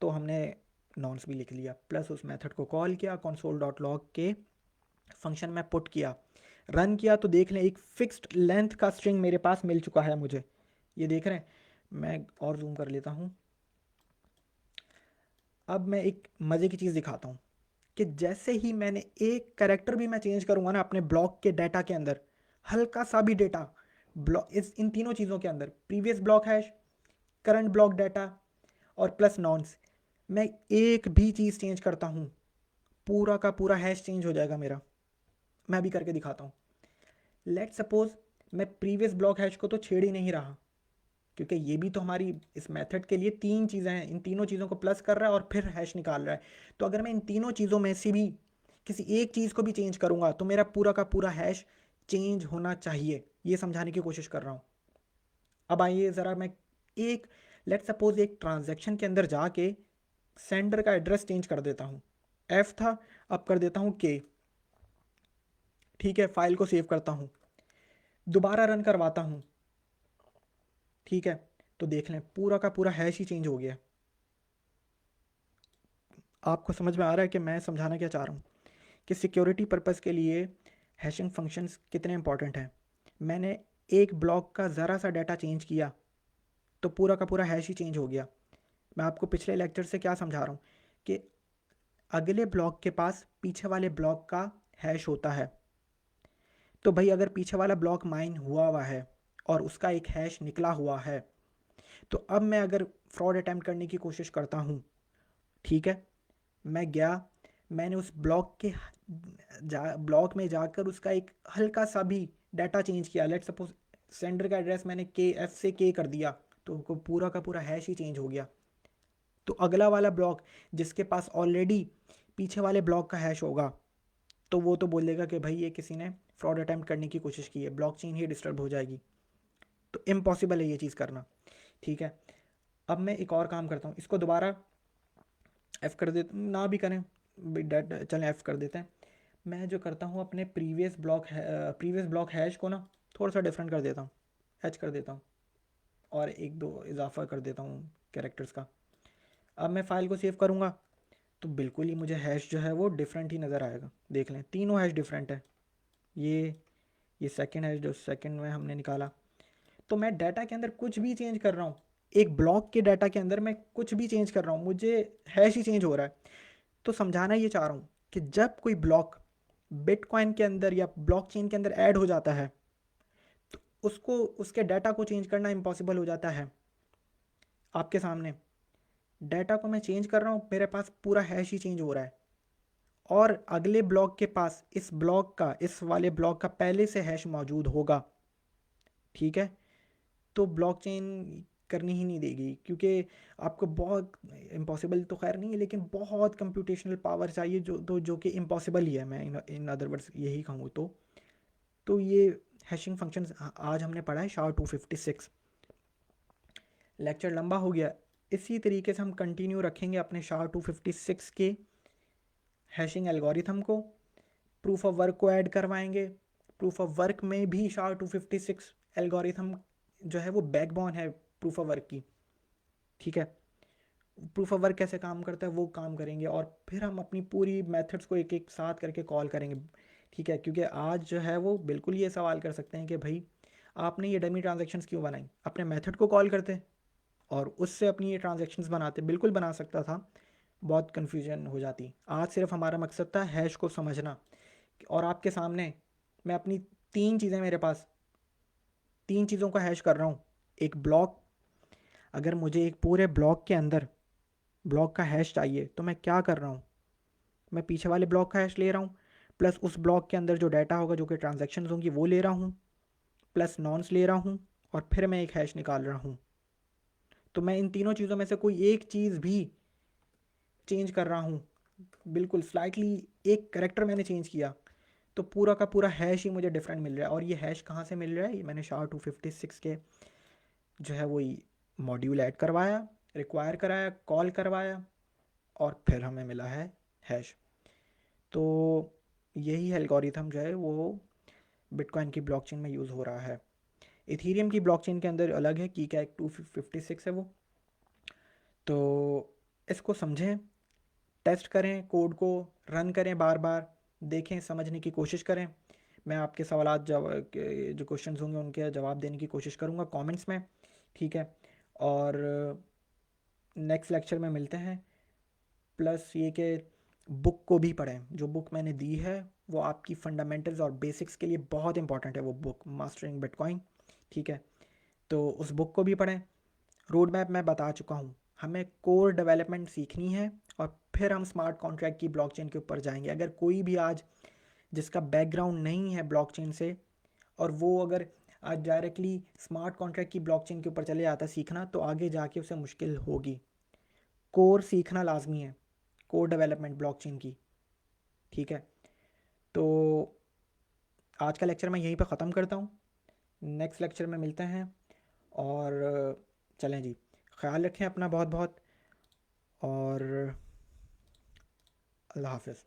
तो हमने नॉन्स भी लिख लिया, प्लस उस मेथड को कॉल किया, console.log के फंक्शन में पुट किया, रन किया, तो देख लें एक फिक्स्ड लेंथ का स्ट्रिंग मेरे पास मिल चुका है मुझे। ये देख रहे हैं, मैं और जूम कर लेता हूँ। अब मैं एक मज़े की चीज़ दिखाता हूँ कि जैसे ही मैंने एक कैरेक्टर भी मैं चेंज करूँगा ना अपने ब्लॉक के डाटा के अंदर, हल्का सा भी डाटा ब्लॉक इन तीनों चीज़ों के अंदर, previous block hash, current block data और प्लस नॉन्स, मैं एक भी चीज़ चेंज करता हूँ पूरा का पूरा हैश चेंज हो जाएगा मेरा। मैं अभी करके दिखाता हूँ। लेट सपोज मैं प्रीवियस ब्लॉक हैश को तो छेड़ ही नहीं रहा, क्योंकि ये भी तो हमारी इस मेथड के लिए 3 चीज़ें हैं, इन तीनों चीज़ों को प्लस कर रहा है और फिर हैश निकाल रहा है। तो अगर मैं इन तीनों चीज़ों में से भी किसी एक चीज़ को भी चेंज करूँगा तो मेरा पूरा का पूरा हैश चेंज होना चाहिए, ये समझाने की कोशिश कर रहा हूँ। अब आइए ज़रा मैं एक लेट सपोज एक ट्रांजैक्शन के अंदर जाके सेंडर का एड्रेस चेंज कर देता हूँ, F था अब कर देता हूँ K। ठीक है, फाइल को सेव करता हूँ, दोबारा रन करवाता हूँ। ठीक है, तो देख लें पूरा का पूरा हैश ही चेंज हो गया। आपको समझ में आ रहा है कि मैं समझाना क्या चाह रहा हूँ, कि सिक्योरिटी पर्पज़ के लिए हैशिंग फंक्शंस कितने इंपॉर्टेंट हैं। मैंने एक ब्लॉक का ज़रा सा डाटा चेंज किया तो पूरा का पूरा हैश ही चेंज हो गया। मैं आपको पिछले लेक्चर से क्या समझा रहा हूँ कि अगले ब्लॉक के पास पीछे वाले ब्लॉक का हैश होता है। तो भाई अगर पीछे वाला ब्लॉक माइन हुआ है और उसका एक हैश निकला हुआ है, तो अब मैं अगर फ्रॉड अटैम्प्ट करने की कोशिश करता हूँ, ठीक है, मैं गया, मैंने उस ब्लॉक में जाकर उसका एक हल्का सा भी डाटा चेंज किया, लेट सपोज सेंडर का एड्रेस मैंने के एफ से के कर दिया, तो पूरा का पूरा हैश ही चेंज हो गया। तो अगला वाला ब्लॉक जिसके पास ऑलरेडी पीछे वाले ब्लॉक का हैश होगा, तो वो तो बोलेगा कि भाई ये किसी ने फ्रॉड अटैम्प्ट करने की कोशिश की है, ब्लॉकचेन ही डिस्टर्ब हो जाएगी। तो इम्पॉसिबल है ये चीज़ करना, ठीक है। अब मैं एक और काम करता हूँ, इसको दोबारा एफ़ कर देते ना भी करें, चलें एफ़ कर देते हैं। मैं जो करता हूँ अपने प्रीवियस ब्लॉक हैश को ना थोड़ा सा डिफरेंट कर देता हूँ, एच कर देता हूँ और एक दो इजाफा कर देता हूँ कैरेक्टर्स का। अब मैं फ़ाइल को सेव करूँगा तो बिल्कुल ही मुझे हैश जो है वो डिफरेंट ही नज़र आएगा। देख लें, तीनों हैश डिफरेंट है। ये सेकंड हैश जो सेकंड में हमने निकाला, तो मैं डाटा के अंदर कुछ भी चेंज कर रहा हूँ, एक ब्लॉक के डाटा के अंदर मैं कुछ भी चेंज कर रहा हूँ, मुझे हैश ही चेंज हो रहा है। तो समझाना ये चाह रहा हूँ कि जब कोई ब्लॉक बिटकॉइन के अंदर या ब्लॉकचेन के अंदर ऐड हो जाता है तो उसको उसके डाटा को चेंज करना इम्पॉसिबल हो जाता है। आपके सामने डाटा को मैं चेंज कर रहा हूँ, मेरे पास पूरा हैश ही चेंज हो रहा है, और अगले ब्लॉक के पास इस वाले ब्लॉक का पहले से हैश मौजूद होगा, ठीक है। तो ब्लॉकचेन करनी ही नहीं देगी, क्योंकि आपको बहुत इम्पॉसिबल तो खैर नहीं है, लेकिन बहुत कंप्यूटेशनल पावर चाहिए जो कि इम्पॉसिबल ही है, मैं इन अदर वर्ड्स यही कहूँ तो ये हैशिंग फंक्शंस आज हमने पढ़ा है SHA-256। लेक्चर लंबा हो गया, इसी तरीके से हम कंटिन्यू रखेंगे अपने SHA-256 के हैशिंग एल्गोरिथम को, प्रूफ ऑफ वर्क को ऐड करवाएंगे। प्रूफ ऑफ वर्क में भी SHA-256 एल्गोरिथम जो है वो बैकबोन है प्रूफ ऑफ वर्क की, ठीक है। प्रूफ ऑफ वर्क कैसे काम करता है वो काम करेंगे, और फिर हम अपनी पूरी मेथड्स को एक एक साथ करके कॉल करेंगे, ठीक है। क्योंकि आज जो है वो बिल्कुल ये सवाल कर सकते हैं कि भाई आपने ये डमी ट्रांजेक्शन्स क्यों बनाई, अपने मेथड को कॉल करते और उससे अपनी ये ट्रांजेक्शन्स बनाते, बिल्कुल बना सकता था, बहुत कन्फ्यूजन हो जाती। आज सिर्फ हमारा मकसद था हैश को समझना, और आपके सामने मैं अपनी मेरे पास तीन चीज़ों का हैश कर रहा हूँ। एक ब्लॉक, अगर मुझे एक पूरे ब्लॉक के अंदर ब्लॉक का हैश चाहिए तो मैं क्या कर रहा हूँ, मैं पीछे वाले ब्लॉक का हैश ले रहा हूँ, प्लस उस ब्लॉक के अंदर जो डाटा होगा जो कि ट्रांजेक्शन होंगी वो ले रहा हूँ, प्लस नॉन्स ले रहा हूँ, और फिर मैं एक हैश निकाल रहा हूँ। तो मैं इन तीनों चीज़ों में से कोई एक चीज़ भी चेंज कर रहा हूँ, बिल्कुल स्लाइटली एक करेक्टर मैंने चेंज किया, तो पूरा का पूरा हैश ही मुझे डिफरेंट मिल रहा है। और ये हैश कहाँ से मिल रहा है, ये मैंने SHA-256 के जो है वही मॉड्यूल ऐड करवाया, रिक्वायर कराया, कॉल करवाया, और फिर हमें मिला है हैश। तो यही एल्गोरिथम जो है वो बिटकॉइन की ब्लॉकचेन में यूज़ हो रहा है। इथीरियम की ब्लॉकचेन के अंदर अलग है, की कैक 256 है वो। तो इसको समझें, टेस्ट करें, कोड को रन करें, बार बार देखें, समझने की कोशिश करें। मैं आपके सवालात जो क्वेश्चंस होंगे उनके जवाब देने की कोशिश करूँगा कमेंट्स में, ठीक है। और नेक्स्ट लेक्चर में मिलते हैं। प्लस ये कि बुक को भी पढ़ें, जो बुक मैंने दी है वो आपकी फंडामेंटल्स और बेसिक्स के लिए बहुत इंपॉर्टेंट है, वो बुक मास्टरिंग बिटकॉइन, ठीक है। तो उस बुक को भी पढ़ें। रोड मैप मैं बता चुका हूँ, हमें कोर डेवलपमेंट सीखनी है और फिर हम स्मार्ट कॉन्ट्रैक्ट की ब्लॉकचेन के ऊपर जाएंगे। अगर कोई भी आज जिसका बैकग्राउंड नहीं है ब्लॉकचेन से, और वो अगर आज डायरेक्टली स्मार्ट कॉन्ट्रैक्ट की ब्लॉकचेन के ऊपर चले जाता सीखना, तो आगे जाके उसे मुश्किल होगी। कोर सीखना लाजमी है, कोर डेवलपमेंट ब्लॉकचेन की, ठीक है। तो आज का लेक्चर मैं यहीं पर ख़त्म करता हूँ, नेक्स्ट लेक्चर में मिलते हैं। और चलें जी, ख्याल रखें अपना बहुत बहुत, और अल्लाह हाफ़िज़।